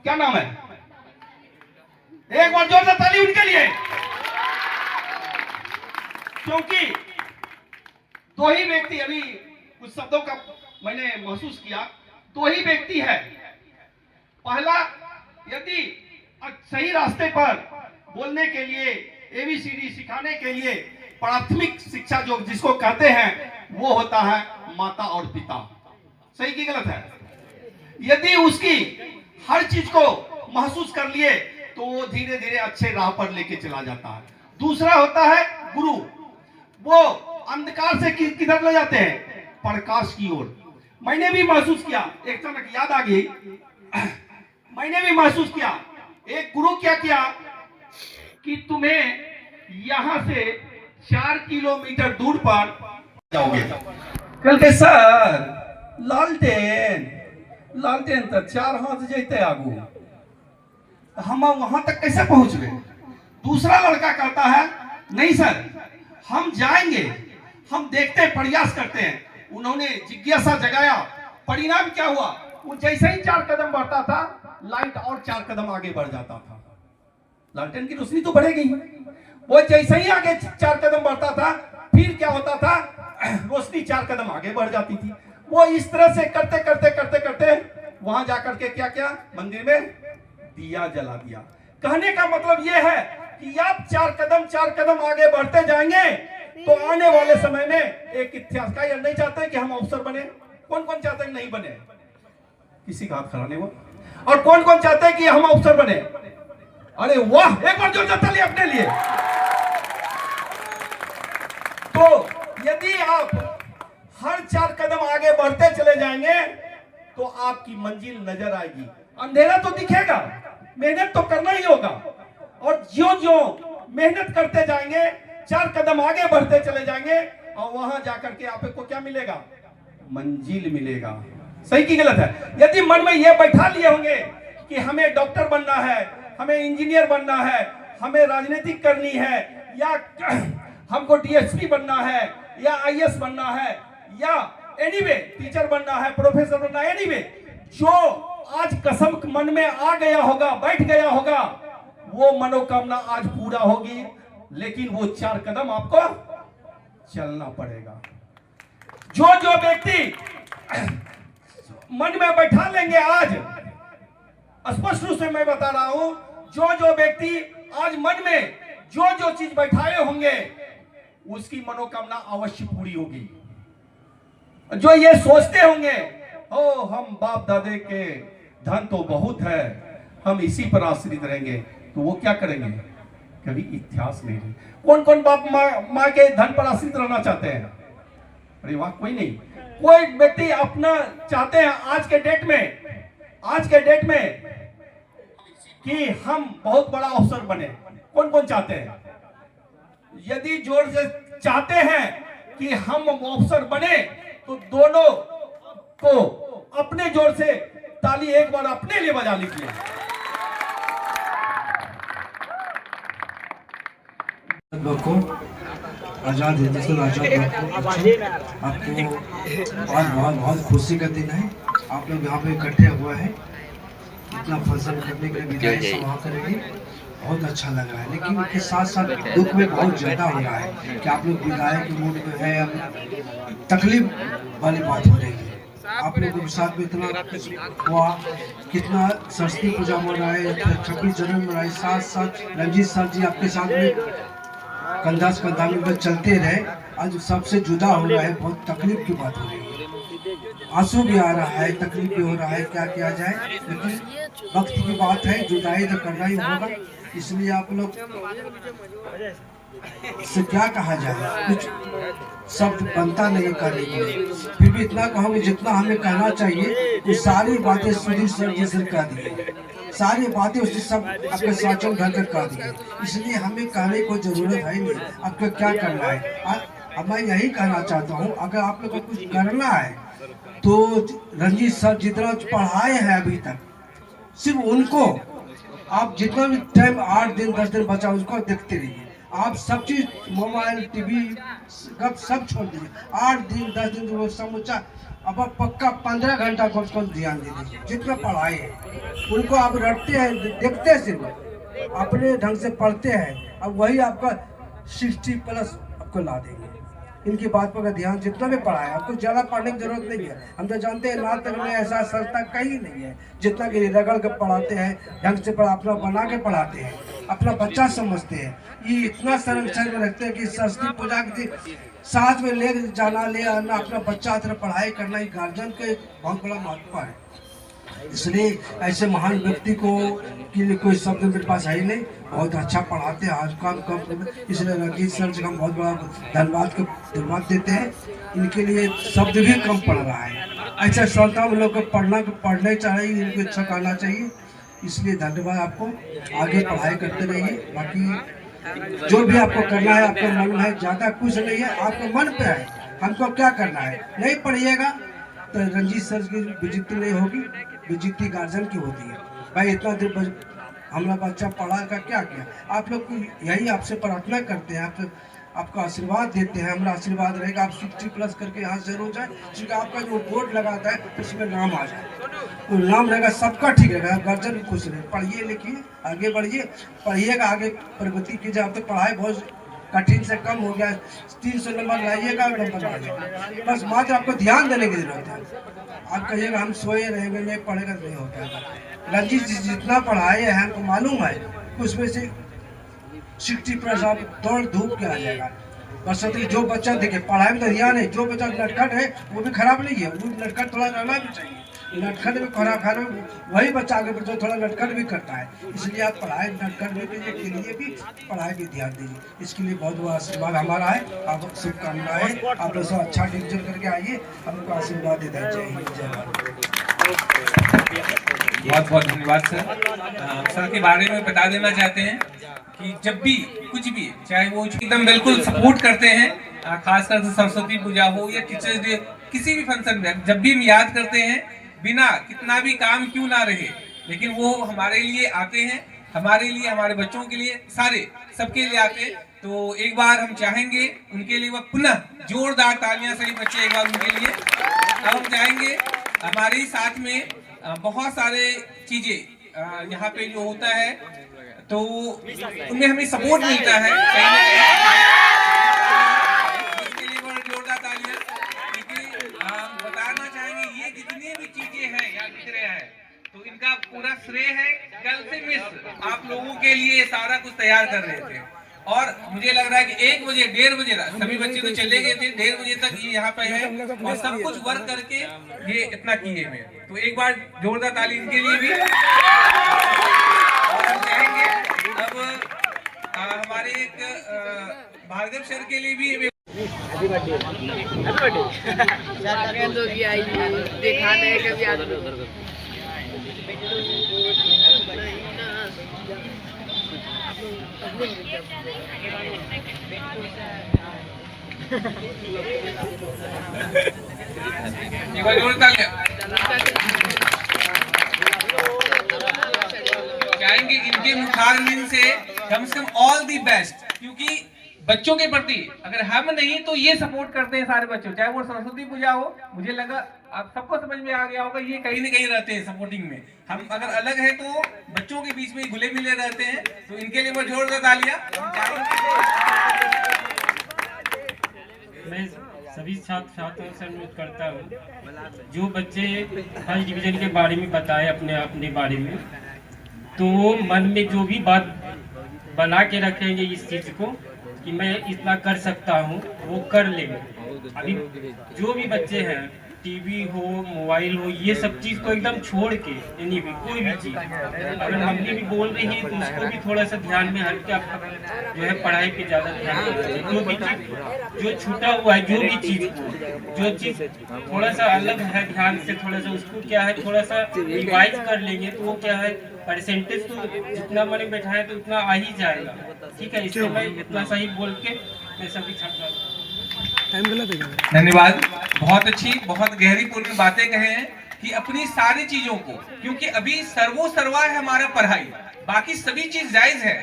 J: क्या नाम है? एक बार जोरदार ताली उनके लिए। क्योंकि दो ही व्यक्ति, अभी कुछ शब्दों का मैंने महसूस किया, दो ही व्यक्ति है। पहला, यदि सही रास्ते पर बोलने के लिए, एबीसीडी सिखाने के लिए प्राथमिक शिक्षा जो जिसको कहते हैं, वो होता है माता और पिता। सही कि गलत है? यदि उसकी हर चीज को महसूस कर लिए तो वो धीरे धीरे अच्छे राह पर लेके चला जाता है। दूसरा होता है गुरु, वो अंधकार से किधर ले जाते हैं? प्रकाश की ओर। मैंने भी महसूस किया, एक अचानक याद आ गई, मैंने भी महसूस किया, एक गुरु क्या किया कि तुम्हें यहाँ से 4 किलोमीटर दूर पर जाओगे। कल के सर लालटेन तो 4 हाथ जैते आगू, हम वहां तक कैसे पहुंच गए। दूसरा लड़का कहता है नहीं सर हम जाएंगे, हम देखते हैं, प्रयास करते हैं। उन्होंने जिज्ञासा जगाया, परिणाम क्या हुआ, वो जैसे ही 4 कदम बढ़ता था लाइट और 4 कदम आगे बढ़ जाता था। लालटेन की रोशनी तो बढ़ेगी, वो जैसे ही आगे 4 कदम बढ़ता था फिर क्या होता था, रोशनी 4 कदम आगे बढ़ जाती थी। वो इस तरह से करते करते करते करते वहां जाकर के क्या क्या मंदिर में दिया जला दिया। कहने का मतलब ये है कि आप 4 कदम आगे बढ़ते जाएंगे तो आने वाले समय में एक इतिहास का नहीं चाहते कि हम अफसर बने। कौन कौन चाहते हैं नहीं बने, किसी का हाथ खड़ा नहीं हुआ। और कौन कौन चाहते हैं कि हम अफसर बने, अरे वाह एक बार जोर ताली अपने लिए। तो यदि आप हर 4 कदम आगे बढ़ते चले जाएंगे तो आपकी मंजिल नजर आएगी। अंधेरा तो दिखेगा, मेहनत तो करना ही होगा, और जो जो मेहनत करते जाएंगे 4 कदम आगे बढ़ते चले जाएंगे और वहां जाकर के आपको क्या मिलेगा, मंजिल मिलेगा। सही की गलत है। यदि मन में यह बैठा लिए होंगे कि हमें डॉक्टर बनना है, हमें इंजीनियर बनना है, हमें राजनीतिक करनी है, या हमको डीएसपी बनना है, या आईएएस बनना है, या एनीवे टीचर बनना है, प्रोफेसर बनना है, एनीवे जो आज कसम मन में आ गया होगा, बैठ गया होगा, वो मनोकामना आज पूरा होगी। लेकिन वो 4 कदम आपको चलना पड़ेगा। जो जो व्यक्ति मन में बैठा लेंगे, आज स्पष्ट रूप से मैं बता रहा हूं, जो जो व्यक्ति आज मन में जो जो चीज बैठाए होंगे उसकी मनोकामना अवश्य पूरी होगी। जो ये सोचते होंगे ओ हम बाप दादे के धन तो बहुत है, हम इसी पर आश्रित रहेंगे, तो वो क्या करेंगे, कभी इतिहास में। कौन कौन बाप माँ के धन पर आश्रित रहना चाहते हैं, अरे वाह कोई नहीं। कोई व्यक्ति अपना चाहते हैं आज के डेट में कि हम बहुत बड़ा अफसर बने, कौन कौन चाहते हैं। यदि जोर से चाहते हैं कि हम अफसर बने तो दोनों को अपने जोर से ताली एक बार अपने लिए बजा लीजिए।
E: को आजाद हिंदुस्तान आजाद आपको आज बहुत खुशी का दिन है। आप लोग यहाँ पे इकट्ठे हुए हैं, इतना फंक्शन करने के लिए विदाई सभा करेंगे, बहुत अच्छा लग रहा है। लेकिन इसके साथ साथ दुख में बहुत ज़्यादा हो रहा है कि आप लोग विदाई के मूड में है, अब तकलीफ वाली बात हो रही है। आप लोगों के साथ में इतना हुआ, कितना सरस्वती पूजा मना है, 26 जनवरी मनाए, साथ साथ रंजीत सर जी आपके साथ में कंधा से कंधा में चलते रहे, आज सबसे जुदा हो रहा है, बहुत तकलीफ की बात हो रही है। आंसू भी आ रहा है, तकलीफ भी हो रहा है, क्या किया जाए। लेकिन वक्त की बात है, जुदाई तो करना ही होगा। इसलिए आप लोग से क्या कहा जाए, कुछ शब्द बनता नहीं करने के लिए, फिर भी इतना कहूँगी जितना हमें कहना चाहिए। वो सारी बातें सुधीर सर जी से कह दिए, सारी बातें उसने सब आपके साचल घर कर कह दिए, इसलिए हमें कहने को जरूरत है नहीं। आपको क्या करना है, अब मैं यही कहना चाहता हूँ, अगर आप लोग को कुछ करना है तो रंजीत सर जितना पढ़ाए हैं अभी तक, सिर्फ उनको आप जितना भी टाइम 8 दिन 10 दिन बचा उसको देखते रहिए। आप सब चीज मोबाइल टीवी सब छोड़ दीजिए, 8 दिन 10 दिन वो समूचा अब आप पक्का 15 घंटा को उसको ध्यान दे दीजिए। जितना पढ़ाए हैं उनको आप रटते हैं, देखते हैं, सिर्फ अपने ढंग से पढ़ते हैं, अब वही आपका 60+ आपको ला देंगे। इनकी बात पर ध्यान, जितना भी पढ़ा है आपको ज़्यादा पढ़ने की जरूरत नहीं है। हम तो जानते हैं नाथ तक में ऐसा संस्था कहीं नहीं है जितना कि रगड़ के पढ़ाते हैं, ढंग से अपना बना के पढ़ाते हैं, अपना बच्चा समझते हैं। ये इतना संरक्षण में रखते हैं कि सरस्वती पूजा के साथ में ले जाना, ले आना, अपना बच्चा तरह पढ़ाई करना, ये गार्जियन के बहुत बड़ा महत्व है। इसलिए ऐसे महान व्यक्ति को के लिए कोई शब्द मेरे पास है ही नहीं, बहुत अच्छा पढ़ाते हैं, आज कम इसलिए रंजीत सर जी का हम बहुत बड़ा धन्यवाद देते हैं। इनके लिए शब्द भी कम पड़ रहा है। ऐसा सोचता हूँ लोग को पढ़ने चाहिए, इनको अच्छा करना चाहिए। इसलिए धन्यवाद आपको, आगे पढ़ाई करते रहिए। बाकी जो भी आपको करना है, आपको मन है, ज़्यादा कुछ नहीं है, आपको मन पे है हमको क्या करना है। नहीं पढ़िएगा तो रंजीत सर की बेइज्जती नहीं होगी, बेइज्जती गार्जियन की होती है। भाई इतना देर हमारा बच्चा पढ़ा का क्या किया। आप लोग यही आपसे प्रार्थना करते हैं, आपका आशीर्वाद देते हैं। हमारा आशीर्वाद रहेगा आप 60+ करके यहाँ से हो जाए, क्योंकि आपका जो बोर्ड लगाता है उसमें नाम आ जाए, तो नाम रहेगा सबका ठीक रहेगा, गार्जियन भी खुश रहे। पढ़िए लिखिए, आगे बढ़िए, पढ़िएगा, आगे प्रगति कीजिए। अब तो पढ़ाई बहुत कठिन से कम हो गया, 300 नंबर लाइएगा, नंबर लाइएगा, बस मात्र आपको ध्यान देने की जरूरत है। आप कहिएगा हम सोए रहेंगे, नहीं पढ़ेगा नहीं होता है। रंजीत जी जितना पढ़ाए हैं हमको मालूम है, उसमें से 60+ आप दौड़ धूप के आ जाएगा। बस जो बच्चा देखिए पढ़ाई में तो ध्यान है, जो बच्चा नटखट है वो भी खराब नहीं है, वो नटखट थोड़ा रहना भी चाहिए। नटखट में खराब खाना वही बच्चा आगे बढ़ते थोड़ा नटखट भी करता है, इसलिए आप पढ़ाई नटखट में के लिए भी पढ़ाई भी ध्यान दीजिए। इसके लिए बहुत बहुत आशीर्वाद हमारा है, आप शुभकामनाएं। आप लोग सब अच्छा डिवीजन करके आइए, हमको आशीर्वाद दे दें। जय हिंद, जय भारत।
A: बहुत बहुत धन्यवाद सर। सर के बारे में बता देना चाहते हैं कि जब भी कुछ भी, चाहे वो एकदम बिल्कुल सपोर्ट करते हैं, खासकर से सरस्वती पूजा हो या टीचर्स डे, किसी भी फंक्शन में जब भी हम याद करते हैं, बिना कितना भी काम क्यों ना रहे, लेकिन वो हमारे लिए आते हैं, हमारे लिए, हमारे बच्चों के लिए, सारे सबके लिए आते हैं। तो एक बार हम चाहेंगे उनके लिए वह पुनः जोरदार तालियां सभी बच्चे एक बार उनके लिए। अब हम चाहेंगे हमारे साथ में बहुत सारे चीजें यहाँ पे जो होता है तो उनमें हमें सपोर्ट मिलता है, इसके लिए बहुत जोरदार तालियां। क्योंकि बताना चाहेंगे ये जितनी भी चीजें हैं यहाँ दिख रहे हैं, तो इनका पूरा श्रेय है कल से मिस आप लोगों के लिए सारा कुछ तैयार कर रहे थे। और मुझे लग रहा है कि 1 बजे 1:30 बजे सभी बच्चे तो चले गए थे, 1:30 बजे तक ये यहाँ पे है और सब कुछ वर्क करके ये इतना किए हुए। तो एक बार जोरदार ताली इनके लिए भी। और हम चाहेंगे अब हमारे एक भार्गव सर के लिए भी चाहेंगे इनके मुखारबिन से कम ऑल दी बेस्ट, क्योंकि बच्चों के प्रति अगर हम नहीं तो ये सपोर्ट करते हैं सारे बच्चों, चाहे वो सरस्वती पूजा हो। मुझे लगा आप सबको समझ में आ गया होगा, ये कहीं न कहीं रहते हैं सपोर्टिंग में। हम अगर अलग है तो बच्चों के बीच में घुले मिले रहते हैं, तो इनके लिए मैं जोरदार तालियां।
K: मैं सभी छात्रों से अनुरोध करता हूँ, जो बच्चे फर्स्ट डिवीजन के बारे में बताए अपने बारे में, तो मन में जो भी बात बना के रखेंगे इस चीज़ को कि मैं इतना कर सकता हूँ, वो कर लेंगे। अभी जो भी बच्चे हैं, टीवी हो, मोबाइल हो, ये सब चीज़ को एकदम छोड़ के यानी भी कोई भी चीज़ अगर मम्मी भी बोल रही है तो उसको भी थोड़ा सा ध्यान में हट के जो है पढ़ाई पे ज़्यादा ध्यान देना चाहिए। जो भी चीज़ जो छूटा हुआ है, जो भी चीज़ जो चीज़ थोड़ा सा अलग है, ध्यान से थोड़ा सा उसको क्या है थोड़ा सा रिवाइज कर लेंगे तो वो क्या है परसेंटेज तो जितना मैंने बैठाया तो उतना आ ही जाएगा। ठीक है, इसलिए मैं इतना सही बोल के मैं सभी छात्रों
A: धन्यवाद। बहुत अच्छी, बहुत गहरीपूर्ण बातें कहे हैं कि अपनी सारी चीजों को, क्योंकि अभी सर्वा है हमारा पढ़ाई, बाकी सभी चीज जायज है,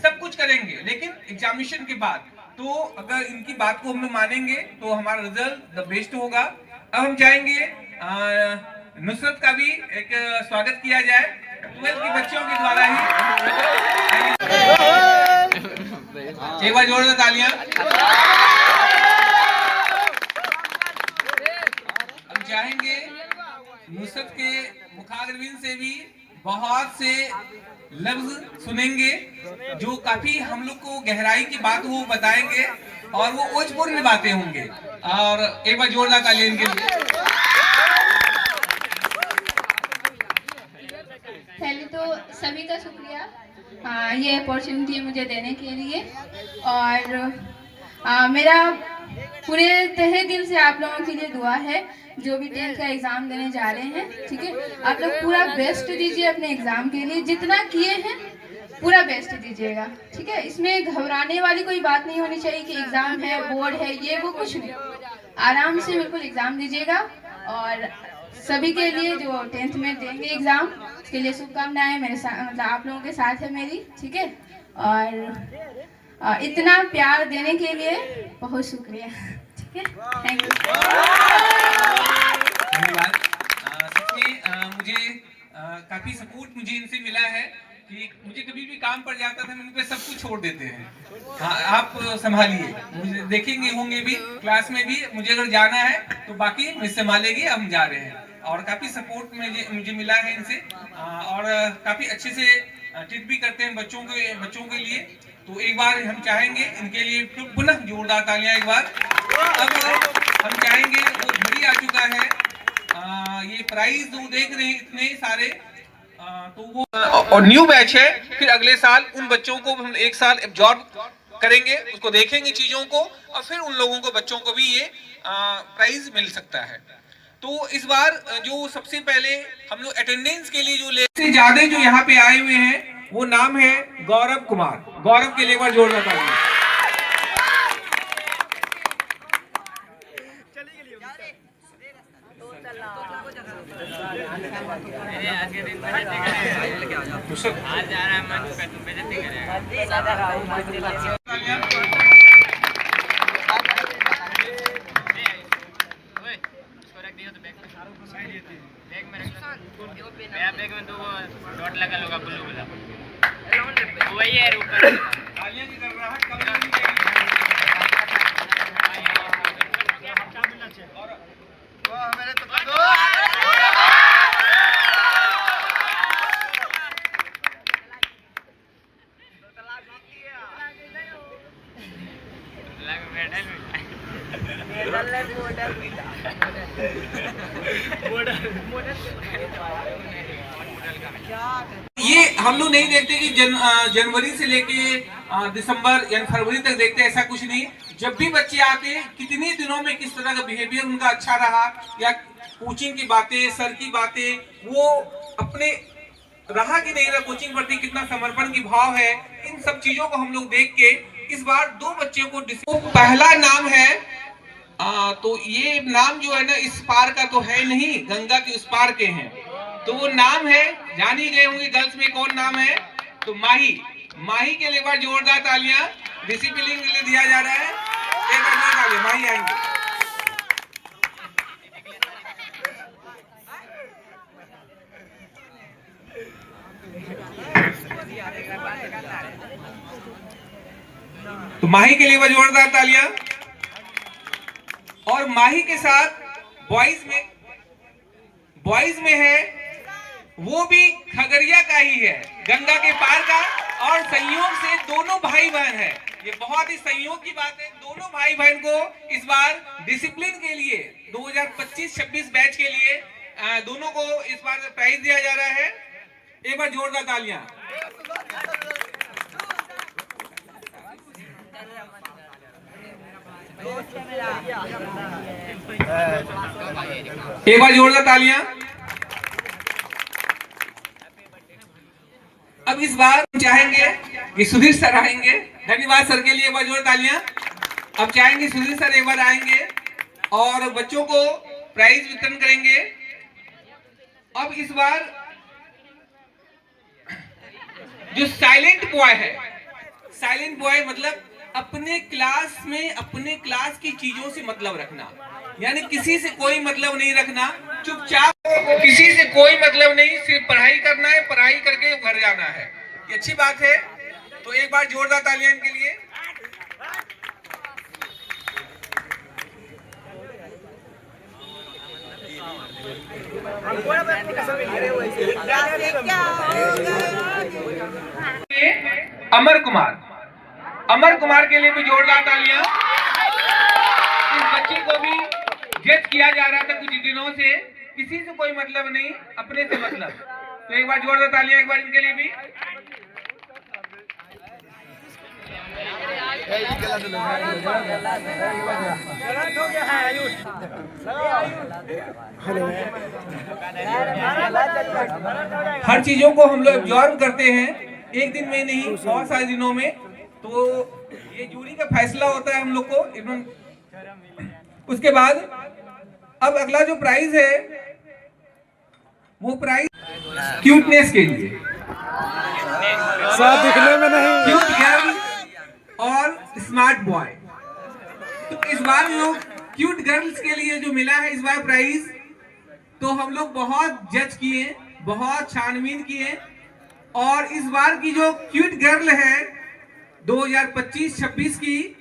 A: सब कुछ करेंगे, लेकिन एग्जामिनेशन के बाद तो अगर इनकी बात को हम मानेंगे तो हमारा रिजल्ट द बेस्ट होगा। अब हम चाहेंगे नुसरत का भी एक स्वागत किया जाए 12th के बच्चों के द्वारा ही। एक बार जोरदार तालियां। हम चाहेंगे नुसरत के मुखाग्रबिन से भी बहुत से लफ्ज सुनेंगे जो काफी हम लोग को गहराई की बात वो बताएंगे और वो ओजपूर्ण बातें होंगे। और एक बार जोरदार तालियां इनके लिए।
L: पहले तो सभी का शुक्रिया ये अपॉर्चुनिटी मुझे देने के लिए, और मेरा पूरे तहे दिल से आप लोगों के लिए दुआ है जो भी 10th का एग्ज़ाम देने जा रहे हैं, ठीक है, आप लोग पूरा बेस्ट दीजिए अपने एग्ज़ाम के लिए, जितना किए हैं पूरा बेस्ट दीजिएगा, ठीक है। इसमें घबराने वाली कोई बात नहीं होनी चाहिए कि एग्ज़ाम है, बोर्ड है, ये वो कुछ नहीं। आराम से बिल्कुल एग्ज़ाम दीजिएगा। और सभी के लिए जो 10th में देंगे एग्ज़ाम, उसके लिए शुभकामनाएं मेरे साथ, मतलब आप लोगों के साथ है मेरी, ठीक है। और इतना प्यार देने के लिए बहुत शुक्रिया, ठीक है, थैंक यू।
A: धन्यवाद। सच में मुझे काफ़ी सपोर्ट मुझे इनसे मिला है कि मुझे कभी भी काम पड़ जाता था, मैंने सब कुछ छोड़ देते हैं। हाँ, आप संभालिए, मुझे देखेंगे होंगे भी क्लास में भी, मुझे अगर जाना है तो बाकी मुझे संभालेगी, हम जा रहे हैं। और काफ़ी सपोर्ट मुझे मिला है इनसे, और काफ़ी अच्छे से ट्रीट भी करते हैं बच्चों के लिए। तो एक बार हम चाहेंगे इनके लिए पुनः जोरदार तालियां एक बार। अब हम चाहेंगे, वो घड़ी आ चुका है, ये प्राइज जो देख रहे हैं इतने सारे, तो वो और न्यू बैच है, फिर अगले साल उन बच्चों को हम एक साल एब्जॉर्ब करेंगे, उसको देखेंगे चीजों को, और फिर उन लोगों को बच्चों को भी ये प्राइज मिल सकता है। तो इस बार जो सबसे पहले हम लोग अटेंडेंस के लिए जो सबसे ज्यादा जो यहाँ पे आए हुए हैं वो नाम है गौरव कुमार। गौरव के लिए एक बार जोरदार तालियां।
I: बैग में दो डॉट लगा लोगा ब्लू वाला, वही है ऊपर। तालियां की गड़गड़ाहट कम नहीं चाहिए। और मेरे तो
A: ये हम लोग नहीं देखते कि जनवरी से लेके दिसंबर या फरवरी तक देखते, ऐसा कुछ नहीं। जब भी बच्चे आते हैं, कितने दिनों में किस तरह का बिहेवियर उनका अच्छा रहा, या कोचिंग की बातें, सर की बातें, वो अपने रहा कि नहीं रहा, कोचिंग प्रति कितना समर्पण की भाव है, इन सब चीजों को हम लोग देख के इस बार 2 बच्चों को पहला नाम है, तो ये नाम जो है ना इस पार का तो है नहीं, गंगा के उस पार के हैं। तो वो नाम है, जान ही गए होंगे गर्ल्स में कौन नाम है, तो माही। माही के लिए एक बार जोरदार तालियां डिसिप्लिन के लिए दिया जा रहा है। एक बार जोरदार तालियां, माही आएंगे। तो माही के लिए बार जोरदार तालियां। और माही के साथ बॉयज में है, वो भी खगड़िया का ही है, गंगा के पार का, और संयोग से दोनों भाई बहन है। ये बहुत ही संयोग की बात है, दोनों भाई बहन को इस बार डिसिप्लिन के लिए 2025-26 बैच के लिए दोनों को इस बार प्राइज दिया जा रहा है। एक बार जोरदार तालियां। एक बार जोरदार तालियां। अब इस बार चाहेंगे कि सुधीर सर आएंगे। धन्यवाद सर के लिए, एक बार जोरदार तालियां। अब चाहेंगे सुधीर सर एक बार आएंगे और बच्चों को प्राइज वितरण करेंगे। अब इस बार जो साइलेंट बॉय है, साइलेंट बॉय मतलब अपने क्लास में अपने क्लास की चीजों से मतलब रखना, यानी किसी से कोई मतलब नहीं रखना, चुपचाप, किसी से कोई मतलब नहीं, सिर्फ पढ़ाई करना है, पढ़ाई करके घर जाना है। ये अच्छी बात है। तो एक बार जोरदार तालियां इनके लिए। अमर कुमार के लिए भी जोरदार तालियां। इस बच्चे को भी जज किया जा रहा था कुछ दिनों से, किसी से कोई मतलब नहीं, अपने से मतलब। तो एक बार जोरदार तालियां एक बार इनके लिए भी। हर चीजों को हम लोग एब्जॉर्ब करते हैं, एक दिन में नहीं, बहुत सारे दिनों में। तो ये जूरी का फैसला होता है हम लोग को। उसके बाद अब अगला जो प्राइज है वो प्राइज क्यूटनेस के लिए,
M: दिखने में नहीं,
A: क्यूट गर्ल और स्मार्ट बॉय। तो इस बार लोग क्यूट गर्ल्स के लिए जो मिला है इस बार प्राइज, तो हम लोग बहुत जज किए, बहुत छानबीन किए, और इस बार की जो क्यूट गर्ल है 2025-26 की,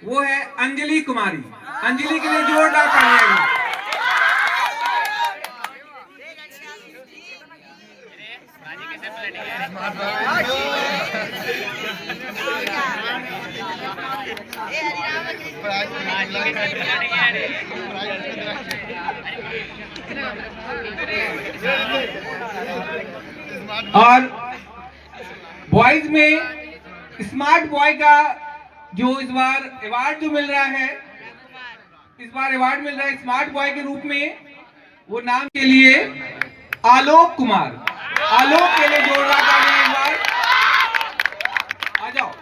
A: वो है अंजलि कुमारी। अंजलि के लिए जोरदार तालियां। और बॉयज में स्मार्ट बॉय का जो इस बार अवार्ड जो मिल रहा है, इस बार अवार्ड मिल रहा है स्मार्ट बॉय के रूप में, वो नाम के लिए आलोक कुमार। आलोक के लिए जोरदार तालियां एक बार। आ जाओ।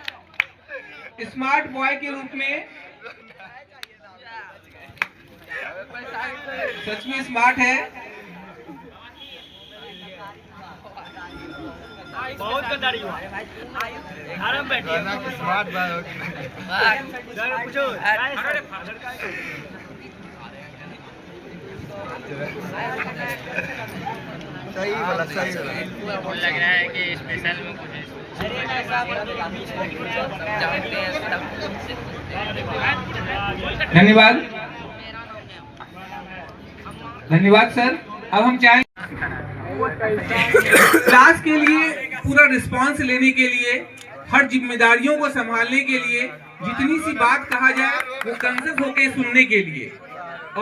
A: स्मार्ट बॉय के रूप में सच में स्मार्ट है।
M: बहुत गदारी हुआ। आराम बैठिए। स्मार्ट पूछो। सही बोला, सही बोला। लग रहा है कि स्पेशल में कुछ
A: धन्यवाद, धन्यवाद सर। अब हम चाहें क्लास के लिए पूरा रिस्पांस लेने के लिए, हर जिम्मेदारियों को संभालने के लिए, जितनी सी बात कहा जाए वो कंसिस होके सुनने के लिए।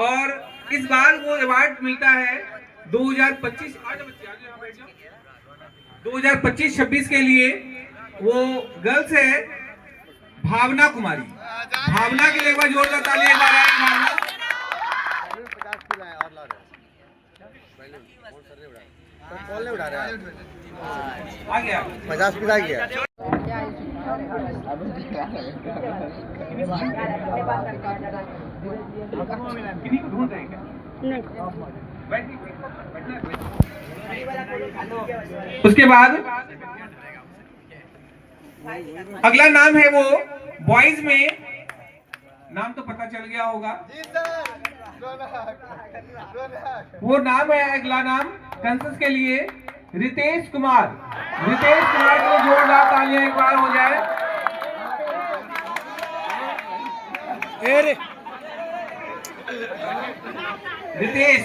A: और इस बार वो अवार्ड मिलता है 2025-26 के लिए। वो गर्ल्स है भावना कुमारी। भावना के लिए एक बार जोरदार तालियां बजा रहे हैं। भावना आ गया
B: 50 पिला गया।
A: उसके बाद अगला नाम है वो बॉयज में, नाम तो पता चल गया होगा, वो नाम है, अगला नाम कंसस के लिए रितेश कुमार। रितेश कुमार के लिए जोरदार तालियां एक बार हो जाए। रितेश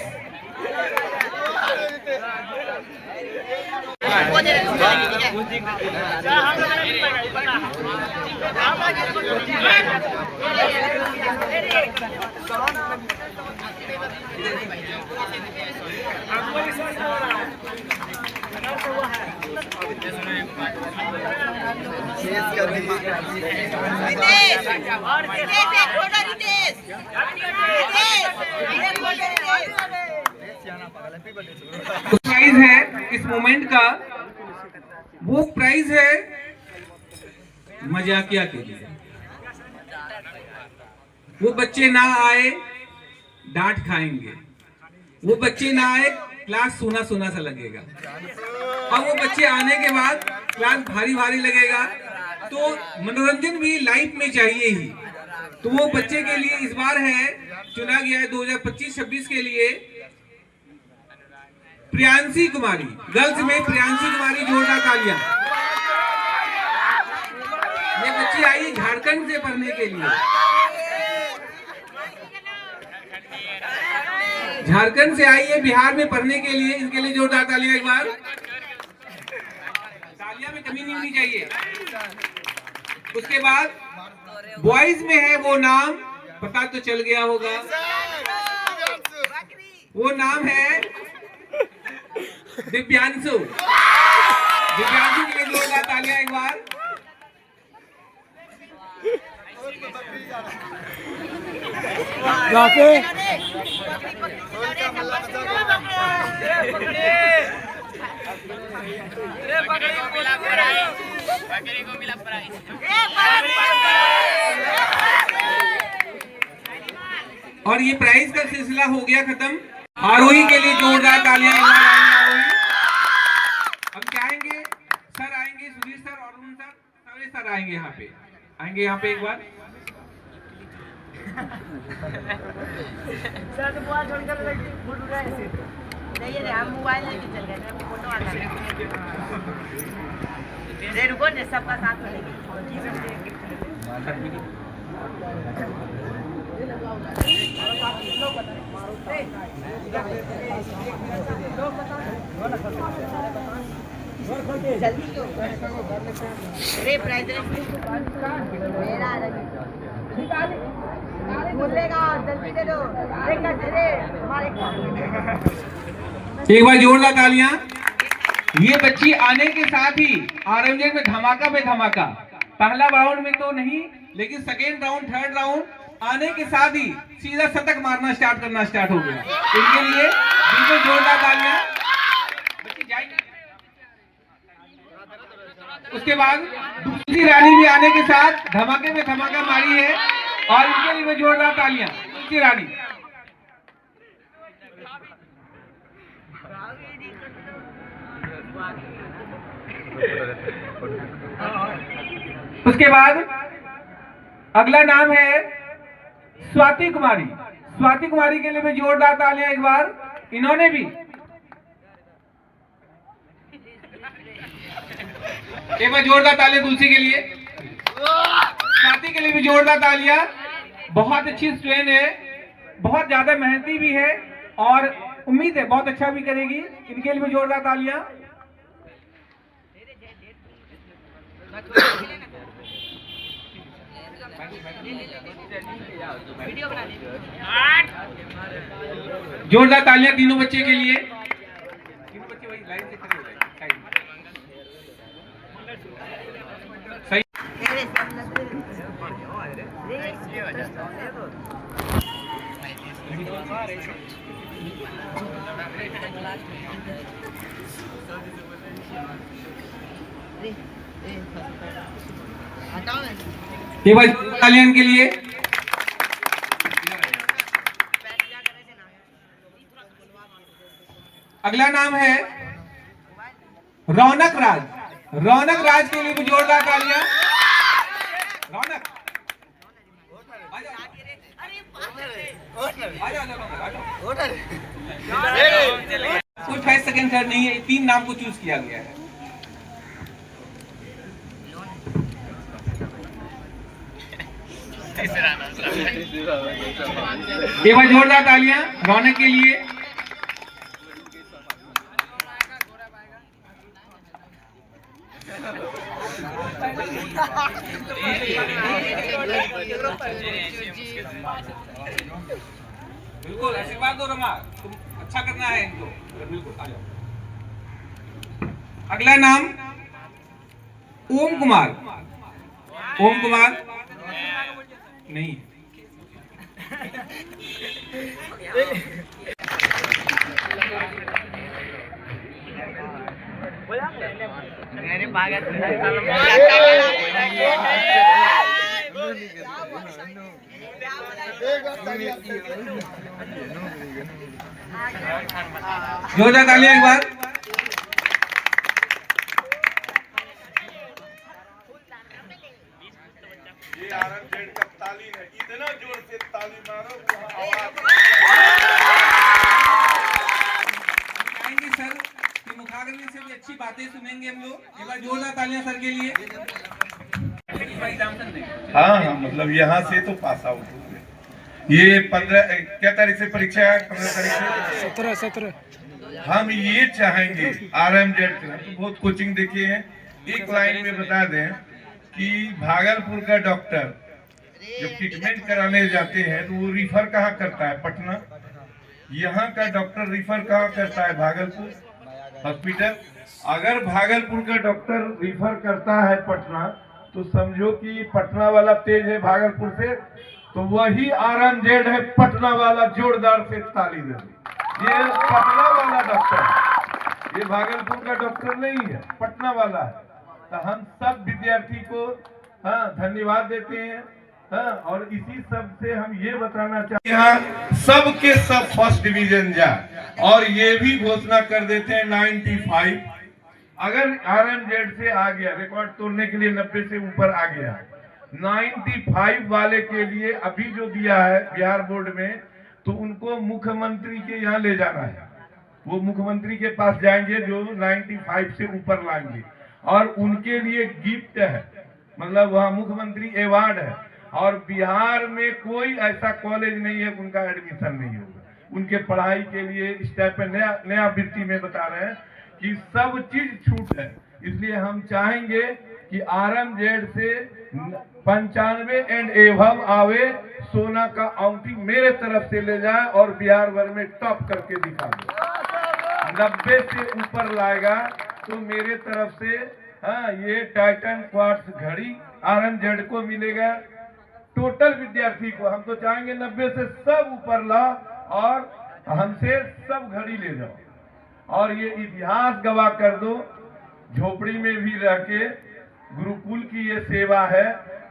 A: प्राइज है इस मोमेंट का, वो प्राइज है मजाकिया के लिए। वो बच्चे ना आए डांट खाएंगे, वो बच्चे ना आए क्लास सुना सुना सा लगेगा, और वो बच्चे आने के बाद क्लास भारी भारी लगेगा। तो मनोरंजन भी लाइफ में चाहिए ही। तो वो बच्चे के लिए इस बार है, चुना गया है 2025-26 के लिए प्रियांशी कुमारी। गर्ल्स में प्रियांशी कुमारी, जोरदार तालियां। ये बच्ची आई झारखंड से पढ़ने के लिए, झारखंड से आई है बिहार में पढ़ने के लिए। इनके लिए जोरदार तालियां एक बार। तालियां में कमी नहीं होनी चाहिए। उसके बाद बॉयज में है वो नाम, पता तो चल गया होगा, वो नाम है दिव्यांशु। दिव्यांशु के लिए जोरदार तालियां एक बार। और ये प्राइज का सिलसिला हो गया खत्म। आरोही के लिए जोरदार तालियां। हम चाहेंगे सर आएंगे, सुधीर सर और अरुण सर, सारे सर आएंगे यहाँ पे, आएंगे यहाँ पे एक बार।
N: सर तो बुआ छोड़कर फोटो उठाए नहीं रे, हम मोबाइल लेके चल गए थे, फोटो आ गया। रुको ने सबका साथ में जल्दी क्यों अरे प्राइज मेरा बोलेगा जल्दी दे दो।
A: एक बार जोरदार तालियां। ये बच्ची आने के साथ ही आरएमजेड में धमाका पे धमाका, पहला राउंड में तो नहीं लेकिन सेकेंड राउंड, थर्ड राउंड आने के साथ ही सीधा शतक मारना स्टार्ट हो गया। इनके लिए बिल्कुल जोरदार तालियां। बच्ची जाएगी। उसके बाद दूसरी रानी भी आने के साथ धमाके में धमाका मारी है और इनके लिए जोरदार तालियां। दूसरी रानी। उसके बाद अगला नाम है स्वाति कुमारी। स्वाति कुमारी के लिए भी जोरदार तालियां एक बार। इन्होंने भी एक बार जोरदार तालियां तुलसी के लिए, स्वाति के लिए भी जोरदार तालियां। बहुत अच्छी स्टूडेंट है, बहुत ज्यादा मेहनती भी है और उम्मीद है बहुत अच्छा भी करेगी। इनके लिए भी जोरदार तालियां। जोरदार तालियां तीनों बच्चे के लिए। तीनों बच्चे वही लाइन से खड़े हो जाएंगे। सही। ये भाई तालियां के लिए। अगला नाम है रौनक राज। रौनक राज के लिए भी जोरदार तालियां। रौनक कोई फर्स्ट सेकंड थर्ड नहीं है, 3 नाम को चूज किया गया है। एक बार जोरदार तालियां रौनक के लिए। बिल्कुल आशीर्वाद दो रमा, तुम अच्छा करना है इनको। बिल्कुल आ जाओ। अगला नाम ओम कुमार। ओम कुमार नहीं जोरदार तालियां एक बार।
O: ये आरएमजेड का ताली है, इतना जोर से ताली मारो
A: आएंगे सर कि मुखाग्नि से भी अच्छी बातें सुनेंगे हम लोग। एक बार जोरदार तालियां सर के लिए।
O: हाँ हाँ, मतलब यहाँ से तो पास आउट हो गए। ये 15 क्या तारीख से परीक्षा है? 15 तारीख से 17। हम ये चाहेंगे आरएमजेड के, हम तो बहुत कोचिंग देखे हैं। एक लाइन में बता दें कि भागलपुर का डॉक्टर जब ट्रीटमेंट कराने जाते हैं तो वो रिफर कहाँ करता है? पटना। यहाँ का डॉक्टर रिफर कहाँ करता है? भागलपुर हॉस्पिटल। अगर भागलपुर का डॉक्टर रिफर करता है पटना तो समझो कि पटना वाला तेज है भागलपुर से, तो वही RMZ है पटना वाला। जोरदार से ताली दे। ये पटना वाला डॉक्टर, ये भागलपुर का डॉक्टर नहीं है, पटना वाला है। तो हम सब विद्यार्थी को धन्यवाद देते हैं। और इसी सब से हम ये बताना चाहते हैं यहाँ सबके सब फर्स्ट डिवीजन जाए, और ये भी घोषणा कर देते हैं 95। अगर RMZ से आ गया, रिकॉर्ड तोड़ने के लिए 90 से ऊपर आ गया, 95 वाले के लिए अभी जो दिया है बिहार बोर्ड में, तो उनको मुख्यमंत्री के यहाँ ले जाना है। वो मुख्यमंत्री के पास जाएंगे जो 95 से ऊपर लाएंगे, और उनके लिए गिफ्ट है, मतलब वहाँ मुख्यमंत्री अवार्ड है। और बिहार में कोई ऐसा कॉलेज नहीं है उनका एडमिशन नहीं होगा। उनके पढ़ाई के लिए स्टाइपेंड, नया वृत्ति में बता रहे हैं कि सब चीज छूट है। इसलिए हम चाहेंगे कि RMZ से 95 एंड एवब आवे, सोना का औंठी मेरे तरफ से ले जाए और बिहार भर में टॉप करके दिखा दे। 90 से ऊपर लाएगा तो मेरे तरफ से ये टाइटन क्वार्ट्स घड़ी RMZ को मिलेगा। टोटल विद्यार्थी को हम तो चाहेंगे 90 से सब ऊपर ला और हमसे सब घड़ी ले जाओ। और ये इतिहास गवाह कर दो, झोपड़ी में भी रह के गुरुकुल की ये सेवा है।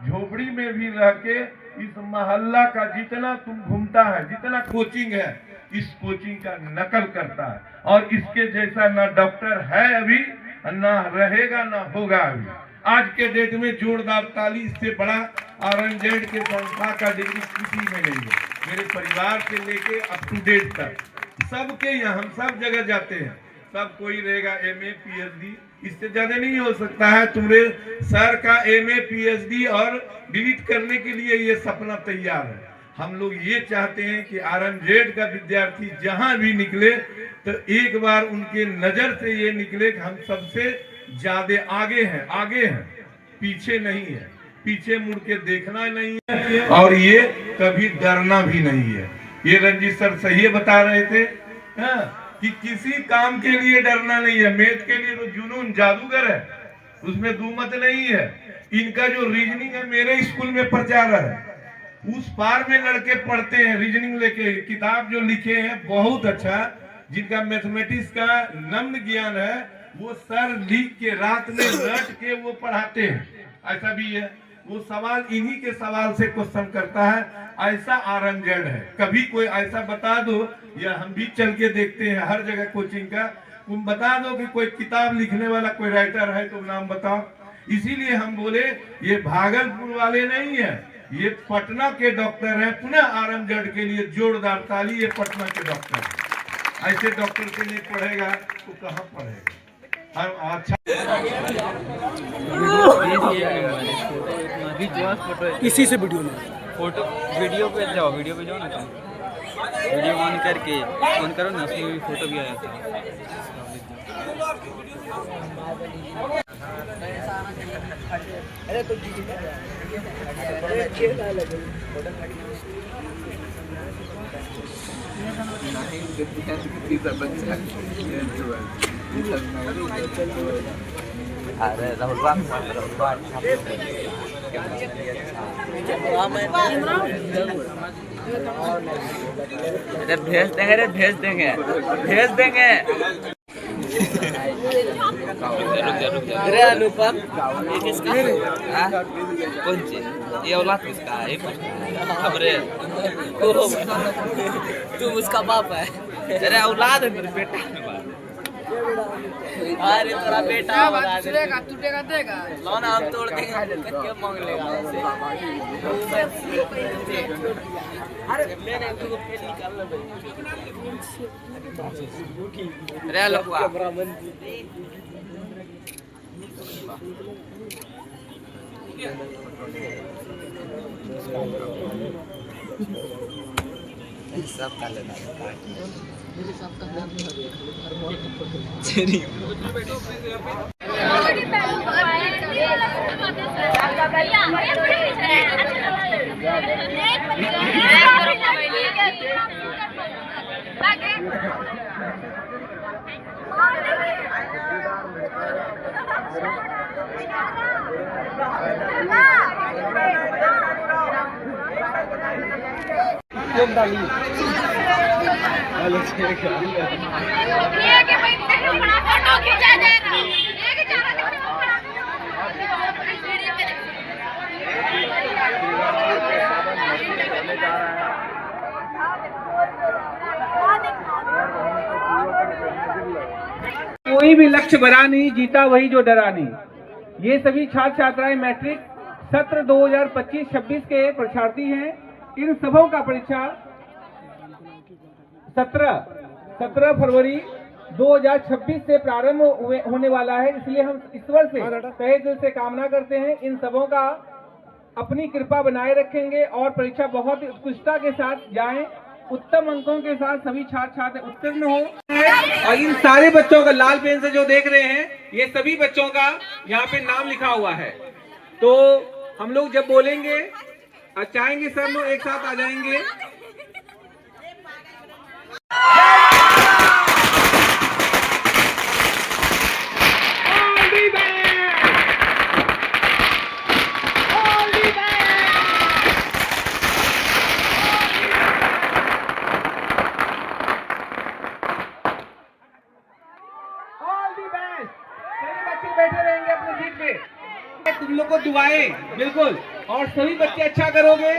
O: झोपड़ी में भी रह के इस मोहल्ला का जितना तुम घूमता है, जितना कोचिंग है, इस कोचिंग का नकल करता है। और इसके जैसा ना डॉक्टर है अभी, ना रहेगा, ना होगा अभी। आज के डेट में जोरदार ताली, इससे बड़ा RMZ के संस्था का डिग्री किसी में नहीं है। मेरे परिवार से लेके अप टू डेट तक सबके यहाँ, हम सब जगह जाते हैं, सब कोई रहेगा MA PhD, इससे ज्यादा नहीं हो सकता है। तुम्हारे सर का MA PhD और डिलीट करने के लिए ये सपना तैयार है। हम लोग ये चाहते हैं कि RMZ का विद्यार्थी जहां भी निकले तो एक बार उनके नजर से ये निकले कि हम सबसे ज्यादा आगे हैं, पीछे नहीं है। पीछे मुड़ के देखना नहीं है, और ये कभी डरना भी नहीं है। ये रंजीत सर सही बता रहे थे कि किसी काम के लिए डरना नहीं है। मैथ के लिए तो जुनून जादूगर है, उसमें दुमत नहीं है। इनका जो रीजनिंग है मेरे स्कूल में प्रचार है, उस पार में लड़के पढ़ते हैं रीजनिंग लेके। किताब जो लिखे हैं बहुत अच्छा, जिनका मैथमेटिक्स का नम्न ज्ञान है, वो सर लिख के रात में रट के वो पढ़ाते हैं। ऐसा भी है, वो सवाल इन्हीं के सवाल से क्वेश्चन करता है। ऐसा RMZ है। कभी कोई ऐसा बता दो, या हम भी चल के देखते हैं हर जगह कोचिंग का, तुम बता दो कि कोई किताब लिखने वाला कोई राइटर है तो नाम बताओ। इसीलिए हम बोले ये भागलपुर वाले नहीं है, ये पटना के डॉक्टर है। पुनः RMZ के लिए जोरदार ताली, ये पटना के डॉक्टर है। ऐसे डॉक्टर के लिए पढ़ेगा तो कहाँ पढ़ेगा। अच्छा
P: इसी से वीडियो में
H: वीडियो पे जाओ ना तुम, वीडियो ऑन करके ऑन करो ना, उसमें भी फोटो भी आया था।
P: अरे तो
H: अरे राहुल भेज देंगे अरे अनुपम कौन चीज ये औलाद उसका है? खबरे तुम उसका बाप है? अरे औलाद है मेरे बेटा। अरे तेरा बेटा टूटेगा देगा लो ना, हम तोड़ देंगे। क्या मांग लेगा हमसे? अरे मैंने तुमको पेट निकालना रे लफुआ। सब कर लेना
C: है।
A: कोई भी लक्ष्य बड़ा नहीं, जीता वही जो डरा नहीं। ये सभी छात्र छात्राएं मैट्रिक सत्र 2025-26 के परीक्षार्थी हैं। इन सबों का परीक्षा 17 फरवरी 2026 से प्रारंभ होने वाला है। इसलिए हम ईश्वर से तहे दिल से कामना करते हैं इन सबों का अपनी कृपा बनाए रखेंगे और परीक्षा बहुत ही उत्कृष्टता के साथ जाएं, उत्तम अंकों के साथ सभी छात्र छात्र उत्तीर्ण हो। और इन सारे बच्चों का लाल पेन से जो देख रहे हैं, ये सभी बच्चों का यहाँ पे नाम लिखा हुआ है। तो हम लोग जब बोलेंगे और चाहेंगे सब लोग एक साथ आ जाएंगे। बैठे रहेंगे अपनी सीट पे। तुम लोग को दुआएं बिल्कुल, और सभी बच्चे अच्छा करोगे।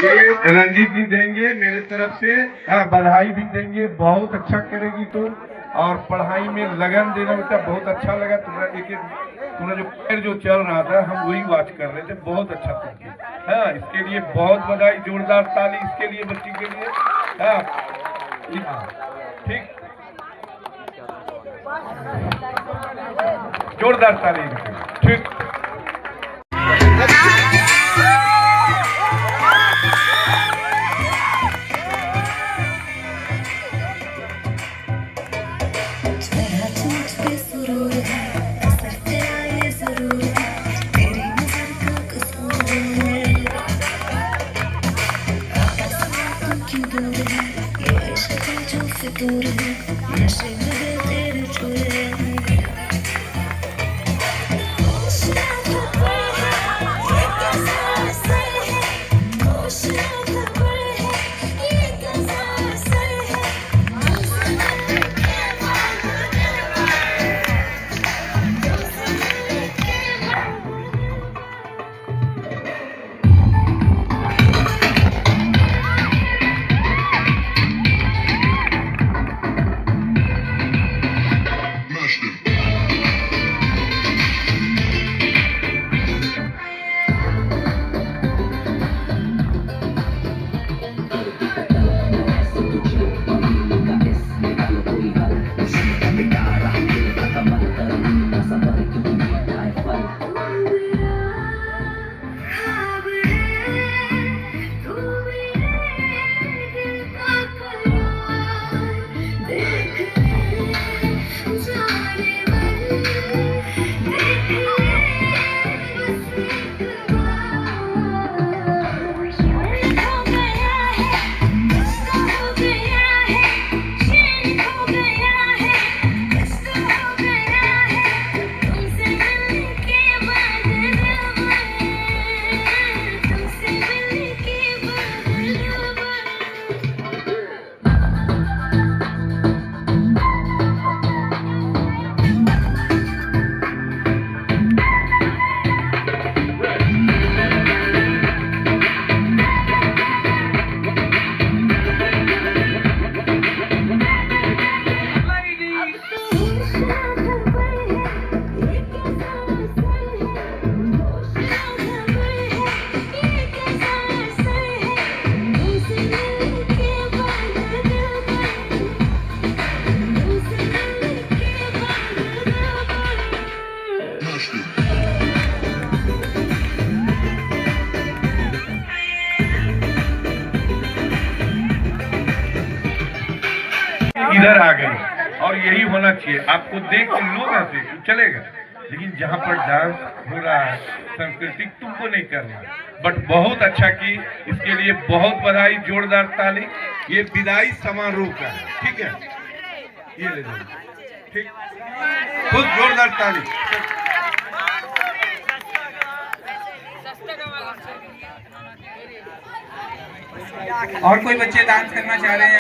O: ये रणजीत जी देंगे मेरे तरफ से, बधाई भी देंगे। बहुत अच्छा करेगी तू, और पढ़ाई में लगन देना बेटा, बहुत अच्छा लगा तुम्हारा। तुम्हारा जो पैर जो चल रहा था हम वही वॉच कर रहे थे, बहुत अच्छा था। हाँ, इसके लिए बहुत बधाई, जोरदार ताली इसके लिए, बच्ची के लिए। हाँ ठीक, जोरदार ताली। ठीक, इधर आ गई, और यही होना चाहिए। आपको देख के लोग ऐसे चलेगा, लेकिन जहाँ पर डांस हो रहा है सांस्कृतिक, तुमको नहीं करना। बट बहुत अच्छा की, इसके लिए बहुत बधाई, जोरदार ताली। ये विदाई समारोह का है, ठीक है, ये ले लो, ठीक, खुद जोरदार ताली।
A: और कोई बच्चे डांस करना चाह रहे हैं?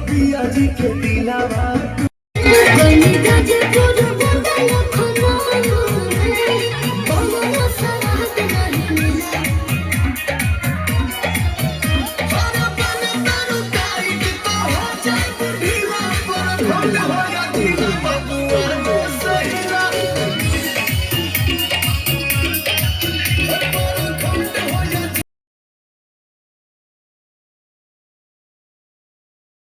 Q: पिया जी के दिलावा